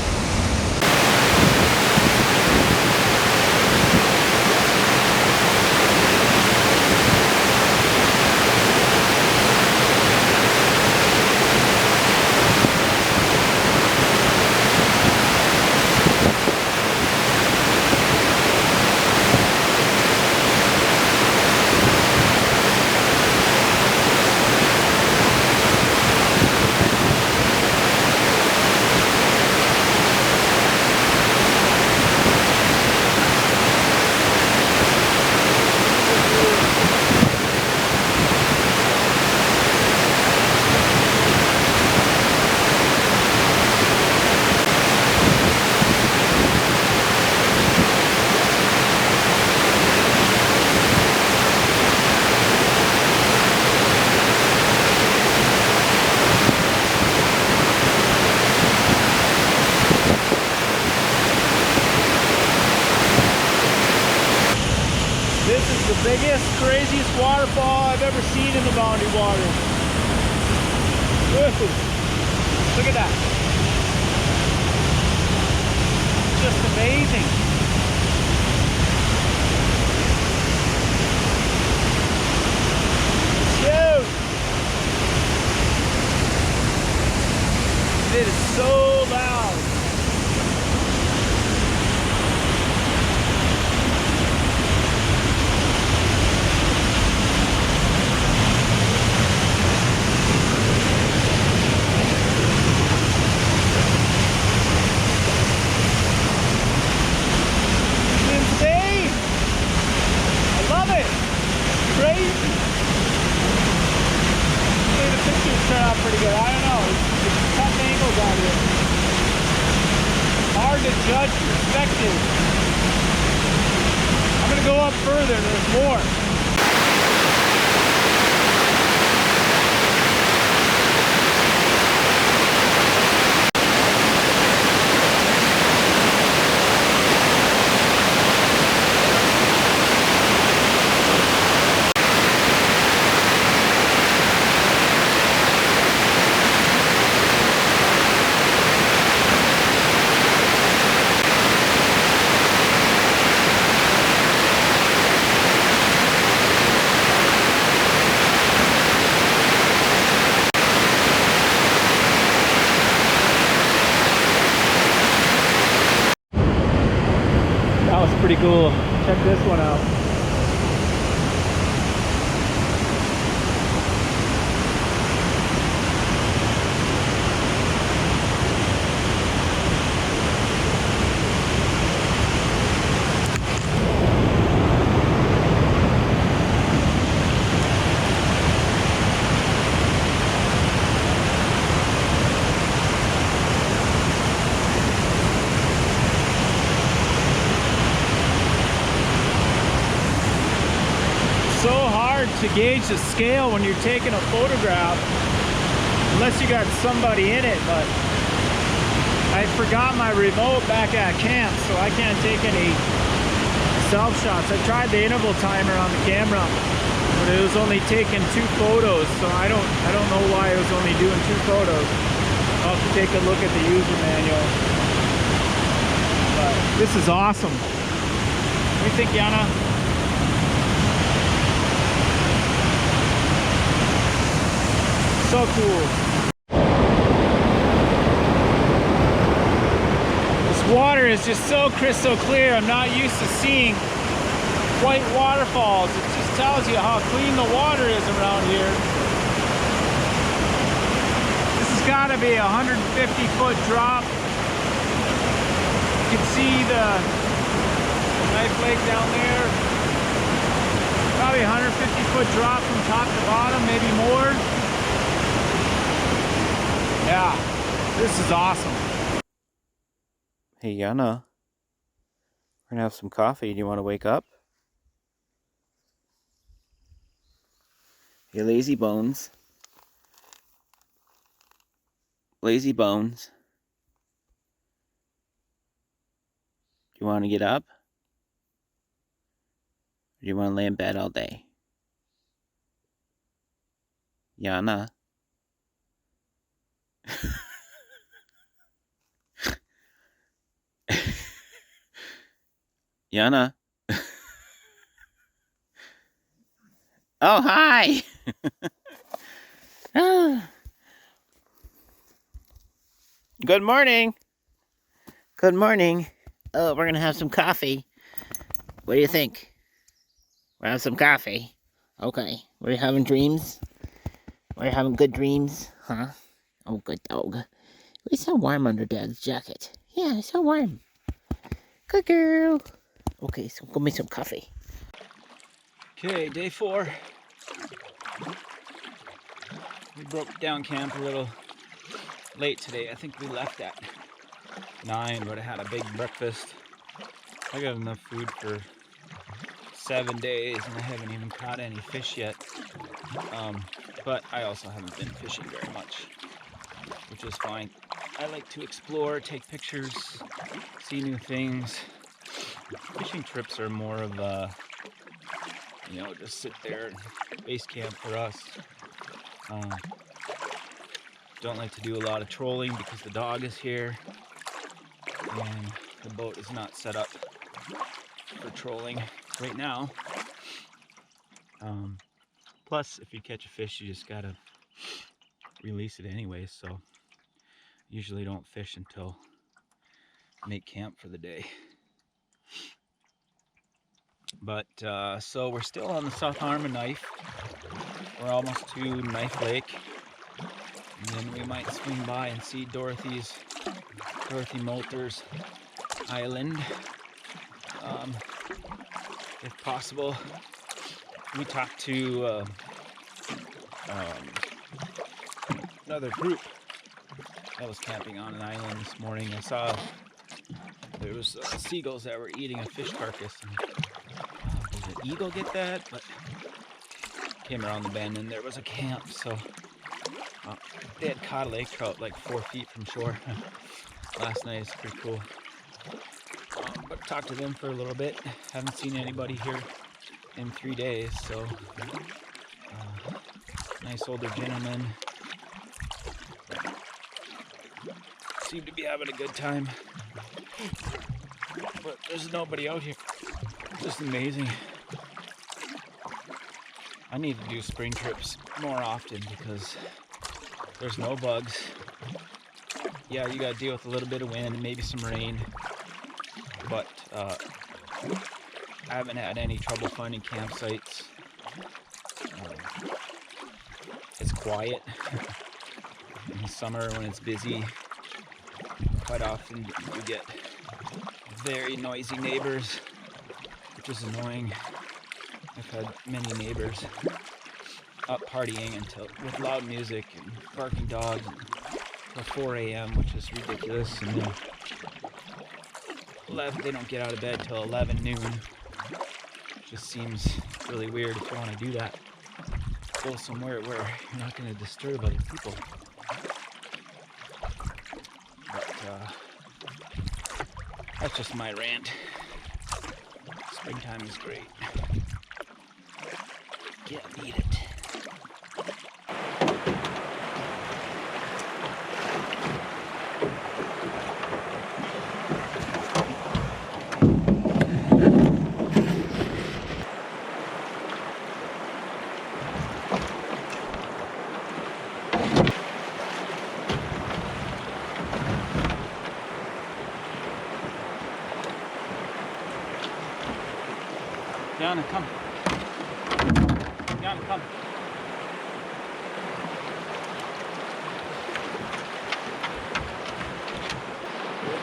Biggest, craziest waterfall I've ever seen in the Boundary Waters. Woo! Look at that. Just amazing. It's huge. out further, there's more. Pretty cool. Check this one out. To gauge the scale when you're taking a photograph, unless you got somebody in it, but I forgot my remote back at camp, so I can't take any self shots. I tried the interval timer on the camera, but it was only taking 2 photos, so I don't know why it was only doing 2 photos. I'll have to take a look at the user manual. But this is awesome. What do you think, Yana? So cool. This water is just so crystal clear. I'm not used to seeing white waterfalls. It just tells you how clean the water is around here. This has got to be a 150-foot drop. You can see the Knife Lake down there. Probably a 150-foot drop from top to bottom, maybe more. Yeah, this is awesome. Hey, Yana. We're gonna have some coffee. Do you want to wake up? Hey, lazy bones. Lazy bones. Do you want to get up? Or do you want to lay in bed all day? Yana. Yana. Oh, hi. Good morning. Good morning. Oh, we're going to have some coffee. What do you think? We'll have some coffee. Okay. We're having dreams? We're having good dreams? Huh? Oh, good dog. It's so warm under Dad's jacket. Yeah, it's so warm. Good girl. Okay, so go make some coffee. Okay, day 4. We broke down camp a little late today. I think we left at 9, but I had a big breakfast. I got enough food for 7 days, and I haven't even caught any fish yet. But I also haven't been fishing very much, which is fine. I like to explore, take pictures, see new things. Fishing trips are more of a, just sit there and base camp for us. Don't like to do a lot of trolling because the dog is here, and the boat is not set up for trolling right now. Plus, if you catch a fish, you just gotta release it anyway, so usually don't fish until make camp for the day. But so we're still on the south arm of Knife. We're almost to Knife Lake, and then we might swing by and see Dorothy Moulter's island, if possible. We talked to another group that was camping on an island this morning. I saw there was seagulls that were eating a fish carcass, and the eagle get that, but came around the bend and there was a camp, so they had caught a lake trout like 4 feet from shore last night. It's pretty cool. But talked to them for a little bit. Haven't seen anybody here in 3 days, so nice older gentleman. Seem to be having a good time, but there's nobody out here. It's just amazing. I need to do spring trips more often because there's no bugs. Yeah, you gotta deal with a little bit of wind and maybe some rain, but I haven't had any trouble finding campsites. It's quiet. In summer when it's busy, quite often you get very noisy neighbors, which is annoying. I've had many neighbors up partying with loud music and barking dogs until 4 a.m., which is ridiculous. And then 11, they don't get out of bed till 11 noon. It just seems really weird. If you want to do that, go somewhere where you're not going to disturb other people. But that's just my rant. Springtime is great. Can't beat it. Yana, come. Yana, come.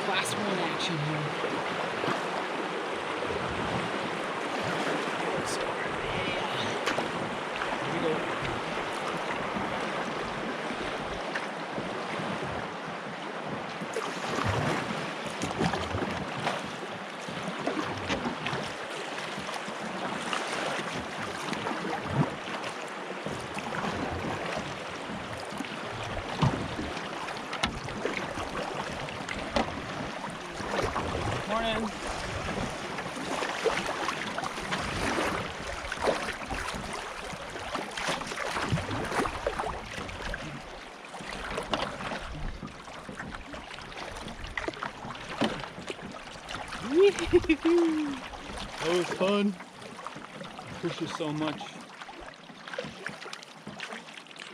Class 1 action here. Here we go. Morning. That was fun. Pushes so much.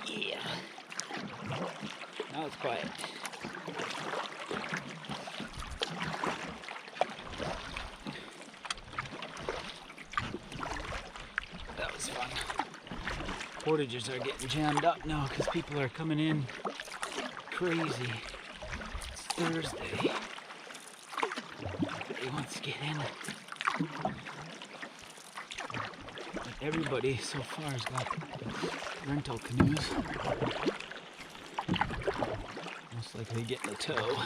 Yeah. Now it's quiet. That was fun. Portages are getting jammed up now because people are coming in crazy. It's Thursday. Everybody wants to get in. Everybody so far has got rental canoes. Most likely getting a tow.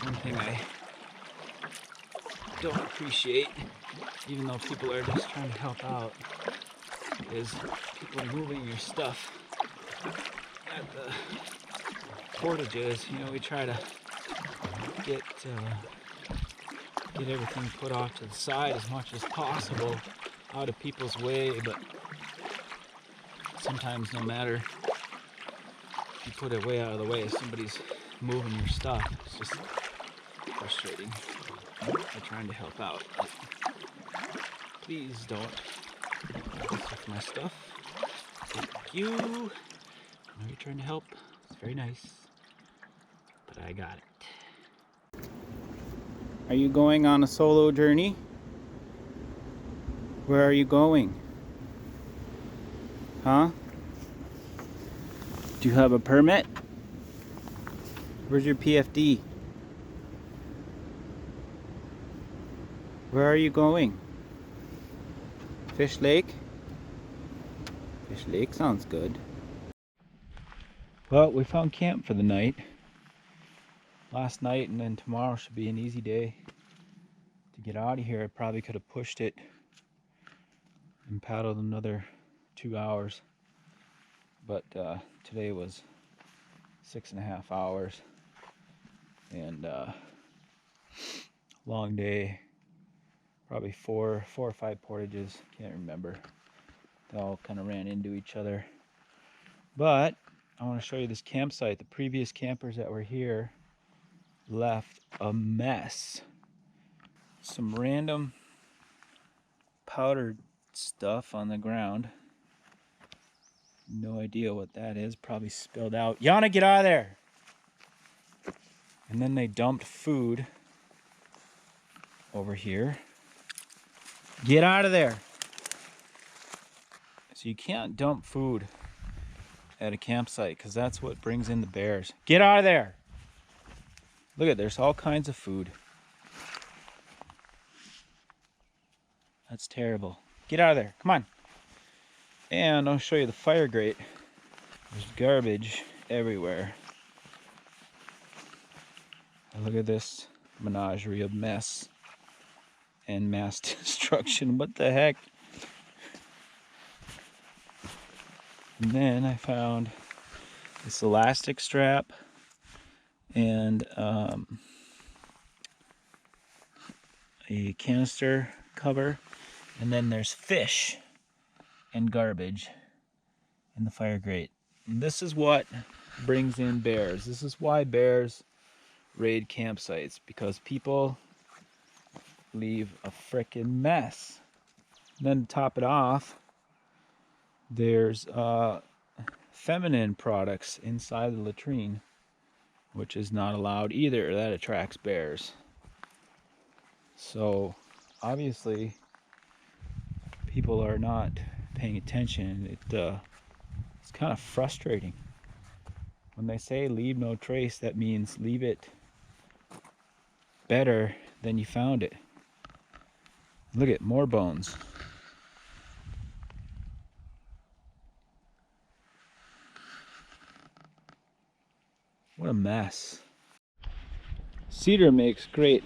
One thing I don't appreciate, even though people are just trying to help out, is people moving your stuff at the portages. You know, we try to get everything put off to the side as much as possible, out of people's way, but sometimes no matter if you put it way out of the way, if somebody's moving your stuff, it's just frustrating. I'm trying to help out. Please don't mess with my stuff. Thank you. I know you're trying to help. It's very nice, but I got it. Are you going on a solo journey? Where are you going? Huh? Do you have a permit? Where's your PFD? Where are you going? Fish Lake? Fish Lake sounds good. Well, we found camp for the night. last night, and then tomorrow should be an easy day to get out of here. I probably could have pushed it and paddled another 2 hours, but today was 6.5 hours, and long day. Probably four or five portages, can't remember. They all kind of ran into each other. But I want to show you this campsite. The previous campers that were here left a mess. Some random powdered stuff on the ground. No idea what that is. Probably spilled out. Yana, get out of there! And then they dumped food over here. Get out of there! So you can't dump food at a campsite because that's what brings in the bears. Get out of there! Look at, there's all kinds of food. That's terrible. Get out of there, come on. And I'll show you the fire grate. There's garbage everywhere. And look at this menagerie of mess and mass destruction. What the heck? And then I found this elastic strap and a canister cover, and then there's fish and garbage in the fire grate. And this is what brings in bears. This is why bears raid campsites, because people leave a frickin' mess. And then to top it off, there's feminine products inside the latrine, which is not allowed either. That attracts bears. So obviously people are not paying attention. It's kind of frustrating. When they say leave no trace, that means leave it better than you found it. Look at more bones. What a mess. Cedar makes great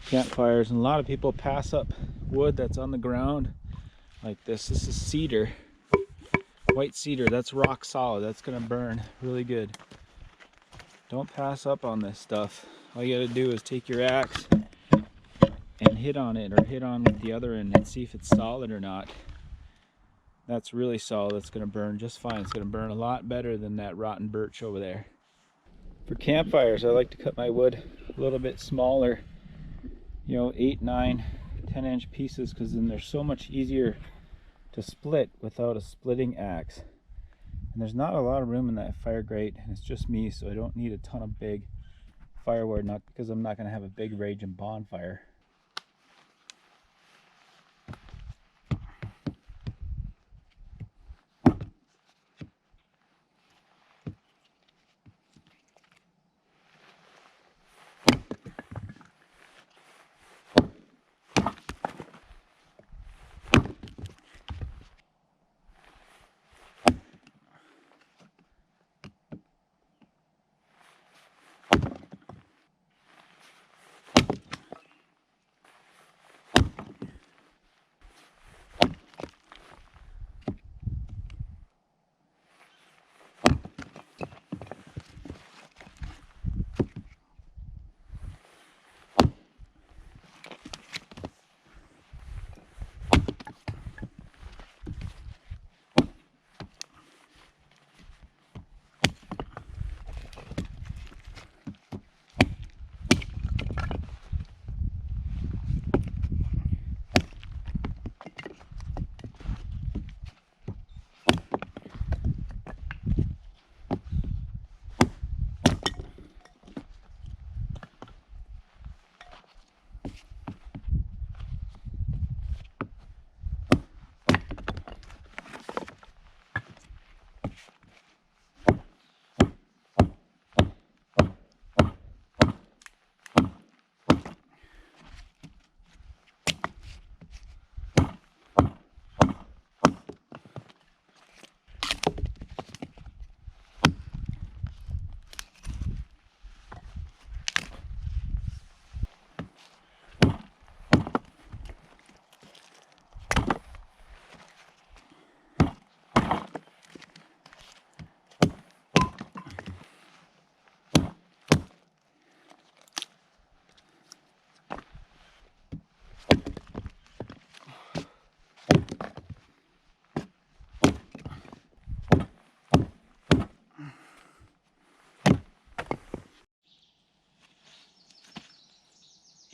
campfires, and a lot of people pass up wood that's on the ground like this. This is cedar, white cedar. That's rock solid. That's gonna burn really good. Don't pass up on this stuff. All you gotta do is take your axe and hit on it, or hit on with the other end and see if it's solid or not. That's really solid. It's gonna burn just fine. It's gonna burn a lot better than that rotten birch over there. For campfires, I like to cut my wood a little bit smaller, you know, 8, 9, 10-inch pieces, because then they're so much easier to split without a splitting axe. And there's not a lot of room in that fire grate, and it's just me, so I don't need a ton of big firewood, not because I'm not going to have a big raging bonfire.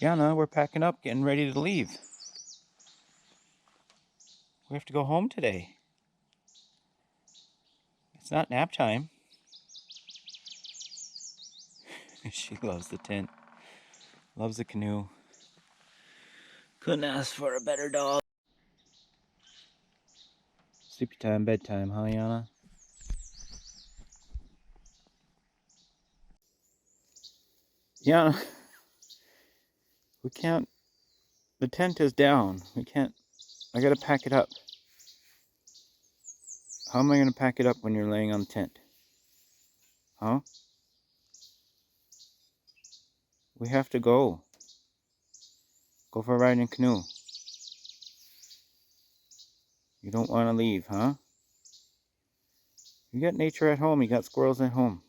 Yana, we're packing up, getting ready to leave. We have to go home today. It's not nap time. She loves the tent. Loves the canoe. Couldn't ask for a better dog. Sleepy time, bedtime, huh, Yana? Yana, we can't. The tent is down. We can't. I gotta pack it up. How am I gonna pack it up when you're laying on the tent? Huh? We have to go. Go for a ride in a canoe. You don't want to leave, huh? You got nature at home. You got squirrels at home.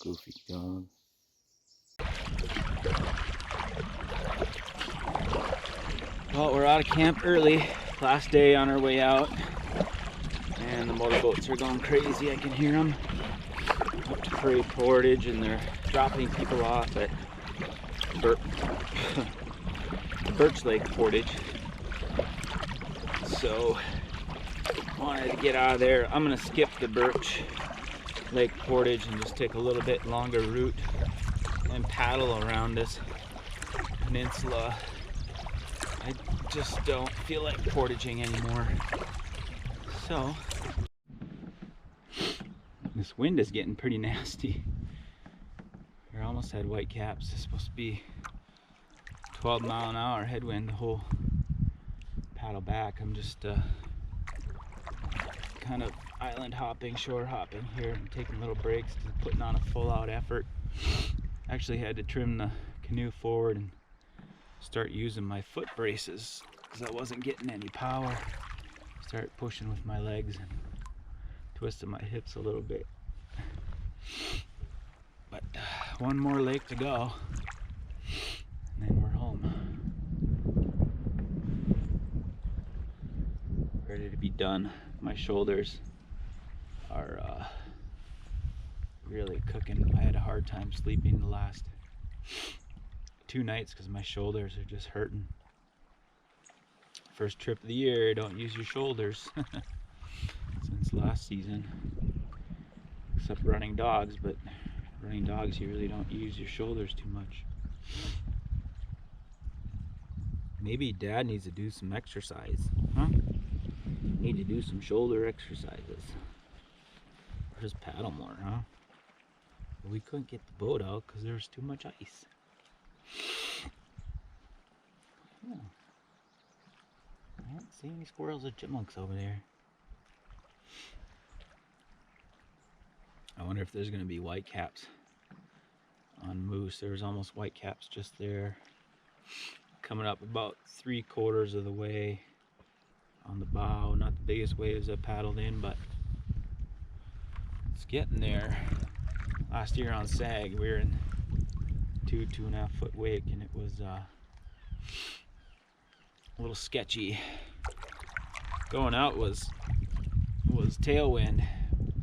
Goofy dog. Well, we're out of camp early. Last day on our way out. And the motorboats are going crazy. I can hear them. Up to Portage, and they're dropping people off at Birch Lake Portage. So, wanted to get out of there. I'm gonna skip the Birch Lake Portage and just take a little bit longer route and paddle around this peninsula. I just don't feel like portaging anymore. So, this wind is getting pretty nasty. We almost had white caps. It's supposed to be 12-mile-an-hour headwind the whole paddle back. I'm just kind of island hopping, shore hopping here, and taking little breaks, putting on a full-out effort. Actually had to trim the canoe forward and start using my foot braces because I wasn't getting any power. Start pushing with my legs and twisting my hips a little bit. But one more lake to go, and then we're home. Ready to be done. My shoulders are really cooking. I had a hard time sleeping the last 2 nights because my shoulders are just hurting. First trip of the year, don't use your shoulders. Since last season. Except running dogs, but running dogs you really don't use your shoulders too much. Maybe Dad needs to do some exercise, huh? Need to do some shoulder exercises. Or just paddle more, huh? But we couldn't get the boat out because there was too much ice. Oh. I don't see any squirrels or chipmunks over there. I wonder if there's going to be white caps on moose. There was almost white caps just there. Coming up about 3/4 of the way on the bow. Not the biggest waves I paddled in, but it's getting there. Last year on Sag, we were in 2.5 foot wake, and it was a little sketchy. Going out was tailwind,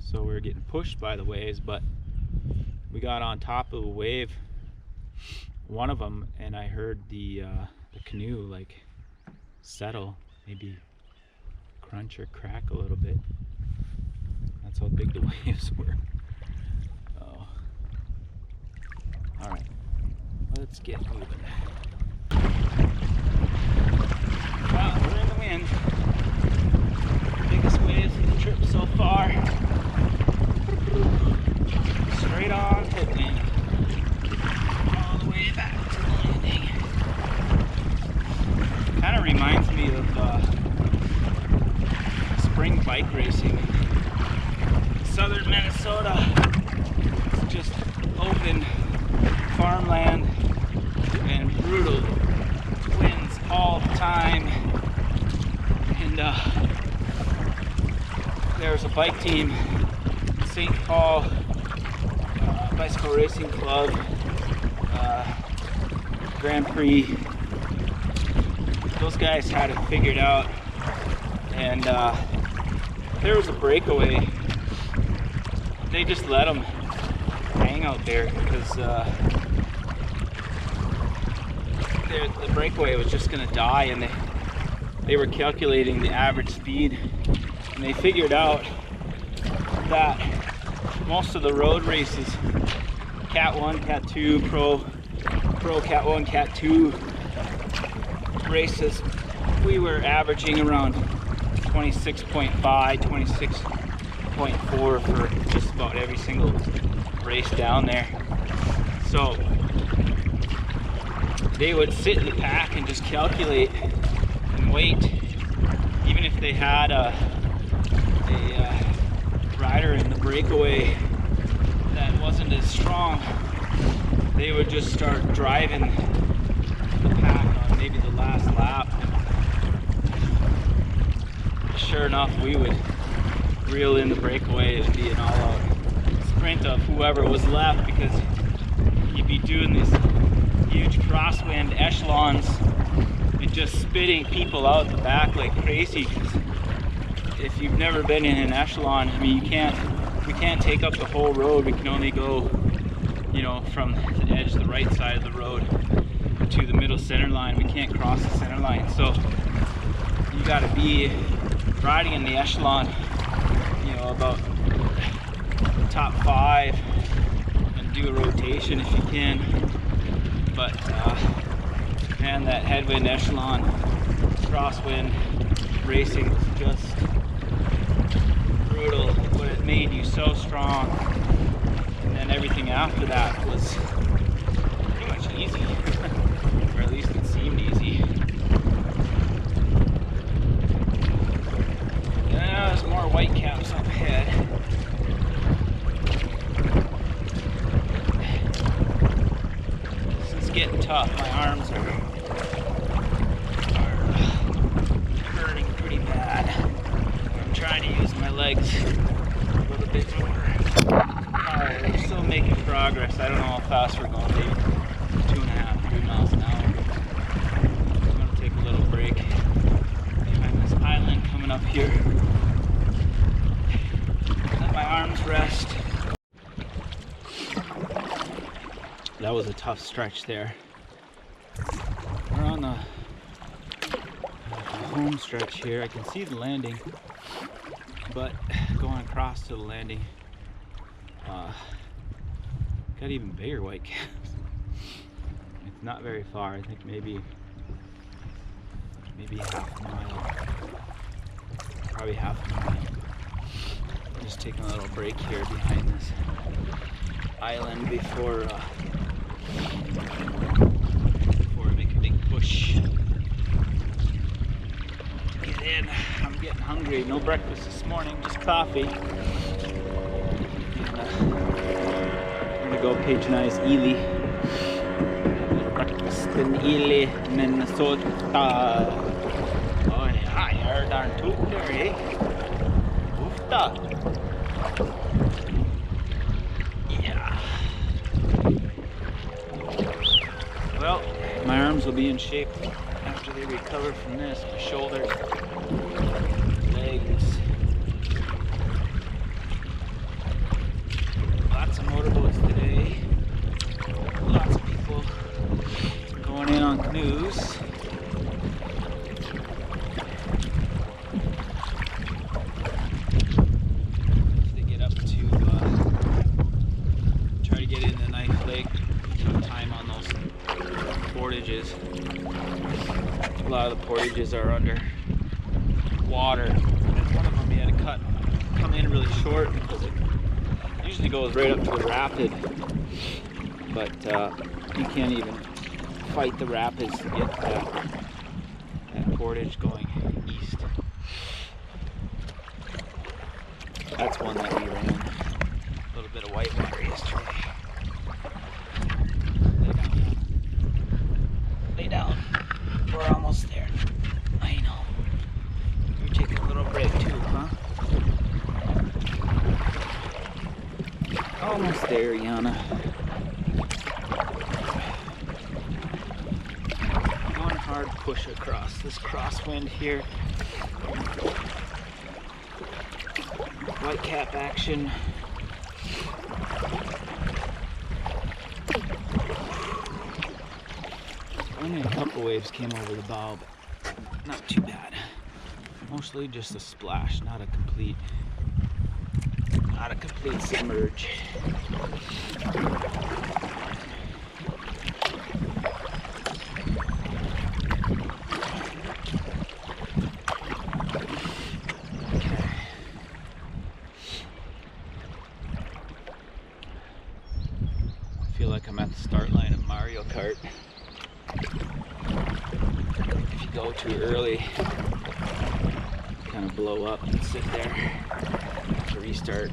so we were getting pushed by the waves, but we got on top of a wave, one of them, and I heard the canoe like settle, maybe crunch or crack a little bit. That's how big the waves were. Oh. Alright, let's get moving. Wow, we're in the wind. Biggest waves of the trip so far. Straight on headwind. All the way back to the landing. Kind of reminds me of spring bike racing. Southern Minnesota. It's just open farmland and brutal winds all the time. And there's a bike team, St. Paul Bicycle Racing Club, Grand Prix. Those guys had it figured out, and there was a breakaway. They just let them hang out there because the breakaway was just going to die, and they were calculating the average speed, and they figured out that most of the road races, Cat 1, Cat 2, Pro Cat 1, Cat 2 races, we were averaging around 26.5, 26.4 for just about every single race down there. So they would sit in the pack and just calculate and wait. Even if they had a rider in the breakaway that wasn't as strong, they would just start driving the pack on maybe the last lap. Sure enough, we would reel in the breakaway. It would be an all-out sprint of whoever was left, because you'd be doing these huge crosswind echelons and just spitting people out the back like crazy. If you've never been in an echelon, I mean, we can't take up the whole road. We can only go, you know, from the edge, the right side of the road, to the middle center line. We can't cross the center line, so you got to be riding in the echelon, you know, about the top 5, and do a rotation if you can. But man, that headwind echelon crosswind racing was just brutal, but it made you so strong, and then everything after that was pretty much easy, or at least it seemed easy. Yeah, there's more white caps up ahead. This is getting tough. My arms are hurting pretty bad. I'm trying to use my legs a little bit more. Alright, we're still making progress. I don't know how fast we're going, maybe 2.5, 3 miles an hour. I'm going to take a little break behind this island coming up here. Let my arms rest. That was a tough stretch there. We're on the home stretch here. I can see the landing, but going across to the landing, got even bigger white caps. It's not very far. I think maybe half a mile, probably half a mile. Just taking a little break here behind this island before we make a big push. Get in. I'm getting hungry. No breakfast this morning, just coffee. I'm gonna go patronize Ely. Breakfast in Ely, Minnesota. Oh yeah, you're darn tootin' there, eh? Oofta. Yeah. Well, my arms will be in shape after they recover from this. My shoulders, legs. Lots of motorboats today. Lots of people going in on canoes. They get up to try to get into Knife Lake. Took time on those portages. A lot of the portages are under water. And one of them you had to come in really short because it usually goes right up to the rapid, but you can't even fight the rapids to get that portage going east. That's one that we ran. A little bit of whitewater yesterday. Lay down. We're almost there. I know. You're taking a little break too, huh? Almost there, Yana. One hard push across this crosswind here. White cap action. Only a couple waves came over the bow, but not too bad. Mostly just a splash, not a complete submerge. I feel like I'm at the start line of Mario Kart. If you go too early, kind of blow up and sit there to restart.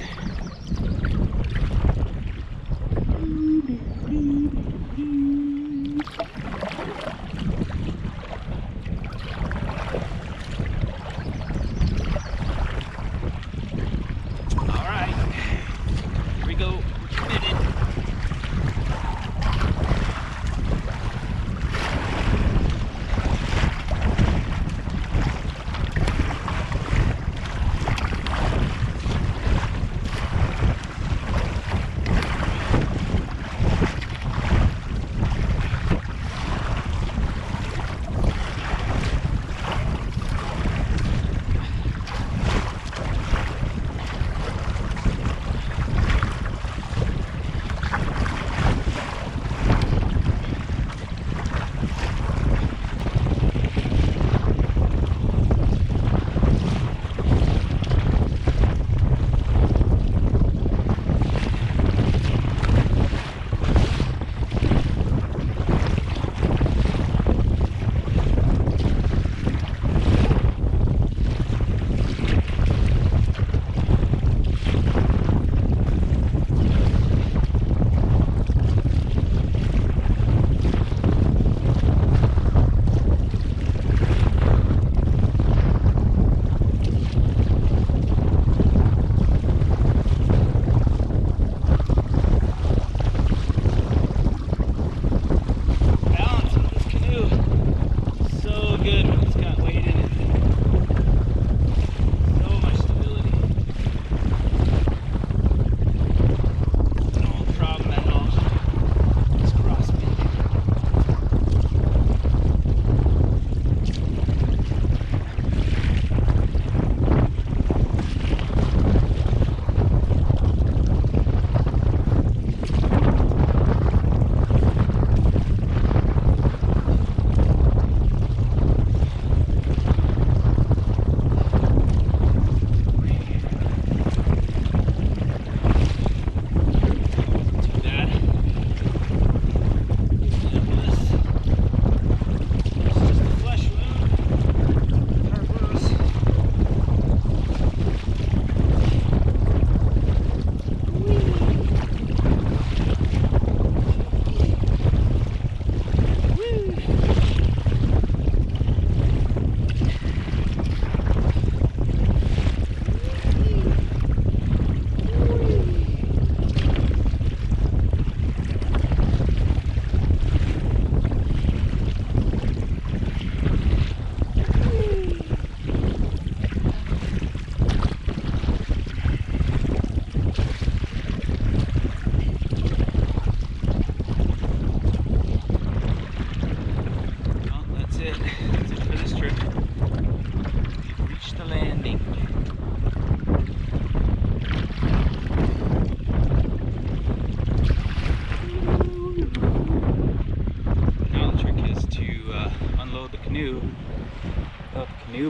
All right, here we go. We're committed.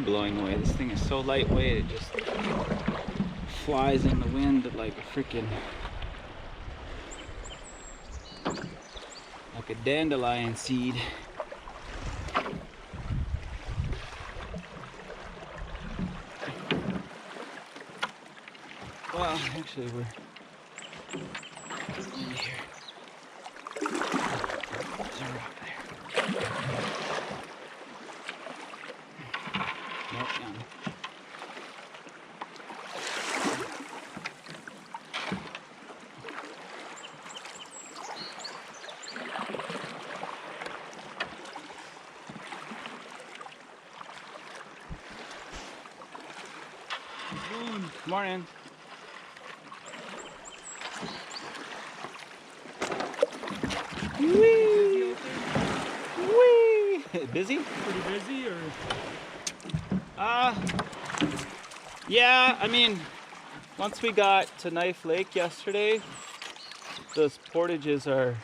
Blowing away. This thing is so lightweight, it just flies in the wind like a freaking, like a dandelion seed. Well, actually we're in here. There's a rock there. Nope, down. Morning. Whee! Whee! Busy? Pretty busy, or? Yeah, I mean, once we got to Knife Lake yesterday, those portages are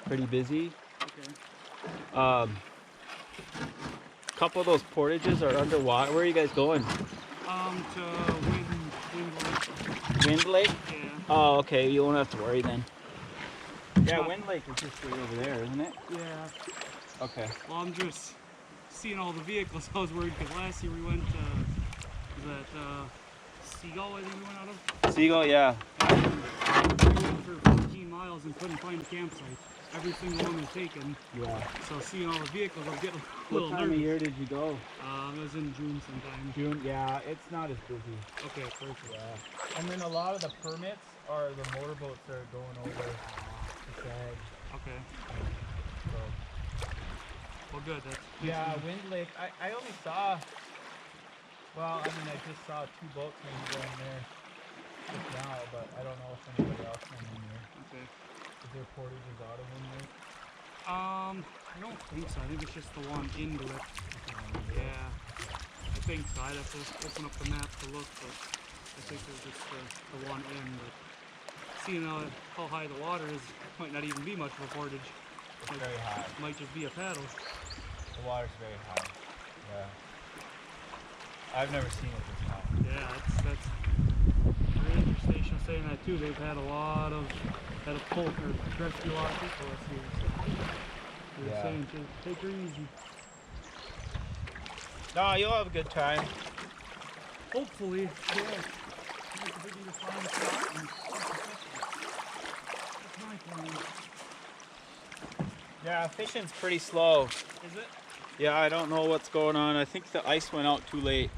pretty busy. Okay. A couple of those portages are underwater. Where are you guys going? To Wind Lake. Wind Lake? Yeah. Oh, okay. You won't have to worry then. Yeah, Wind Lake is just right over there, isn't it? Yeah. Okay. Well, I'm just seeing all the vehicles. I was worried because last year we went to Seagull, I think we went out of. Seagull, yeah. And we went for 14 miles and couldn't find a campsite. Every single one was taken. Yeah. So seeing all the vehicles, I was getting a What little time nervous. of year did you go? It was in June sometime. June, yeah. It's not as busy. Okay, perfect. Yeah. And then a lot of the permits are the motorboats that are going over to Sag. Okay. So. Well, good. That's Yeah, Wind Lake. I only saw, well, I mean, I just saw 2 boats maybe going there just now, but I don't know if anybody else went in there. okay. Is there portages out of Wind Lake? I don't think so. I think it's just the one into it. Yeah. I think so. I'd have to open up the map to look, but I think there's just the one in. But seeing how high the water is, might not even be much of a portage. It's very high. Might just be a paddle. The water's very high. Yeah. I've never seen it this high. Yeah, that's Ranger Station saying that too. They've had a lot of pull or rescue a lot of people this year. So they're saying to take her easy. No, you'll have a good time. Hopefully, yeah. Make a big find spot and that's my plan. Yeah, fishing's pretty slow. Is it? Yeah, I don't know what's going on. I think the ice went out too late.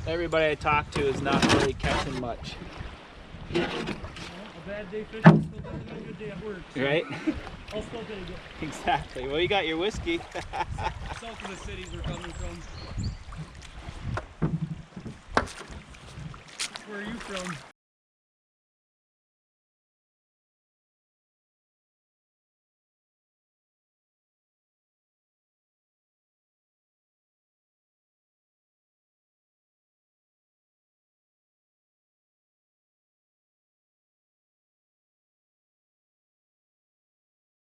Everybody I talk to is not really catching much. Well, a bad day fishing is still better than a good day at work. So Right? I'll still take it. Exactly. Well, you got your whiskey. South of the cities we're coming from. Where are you from?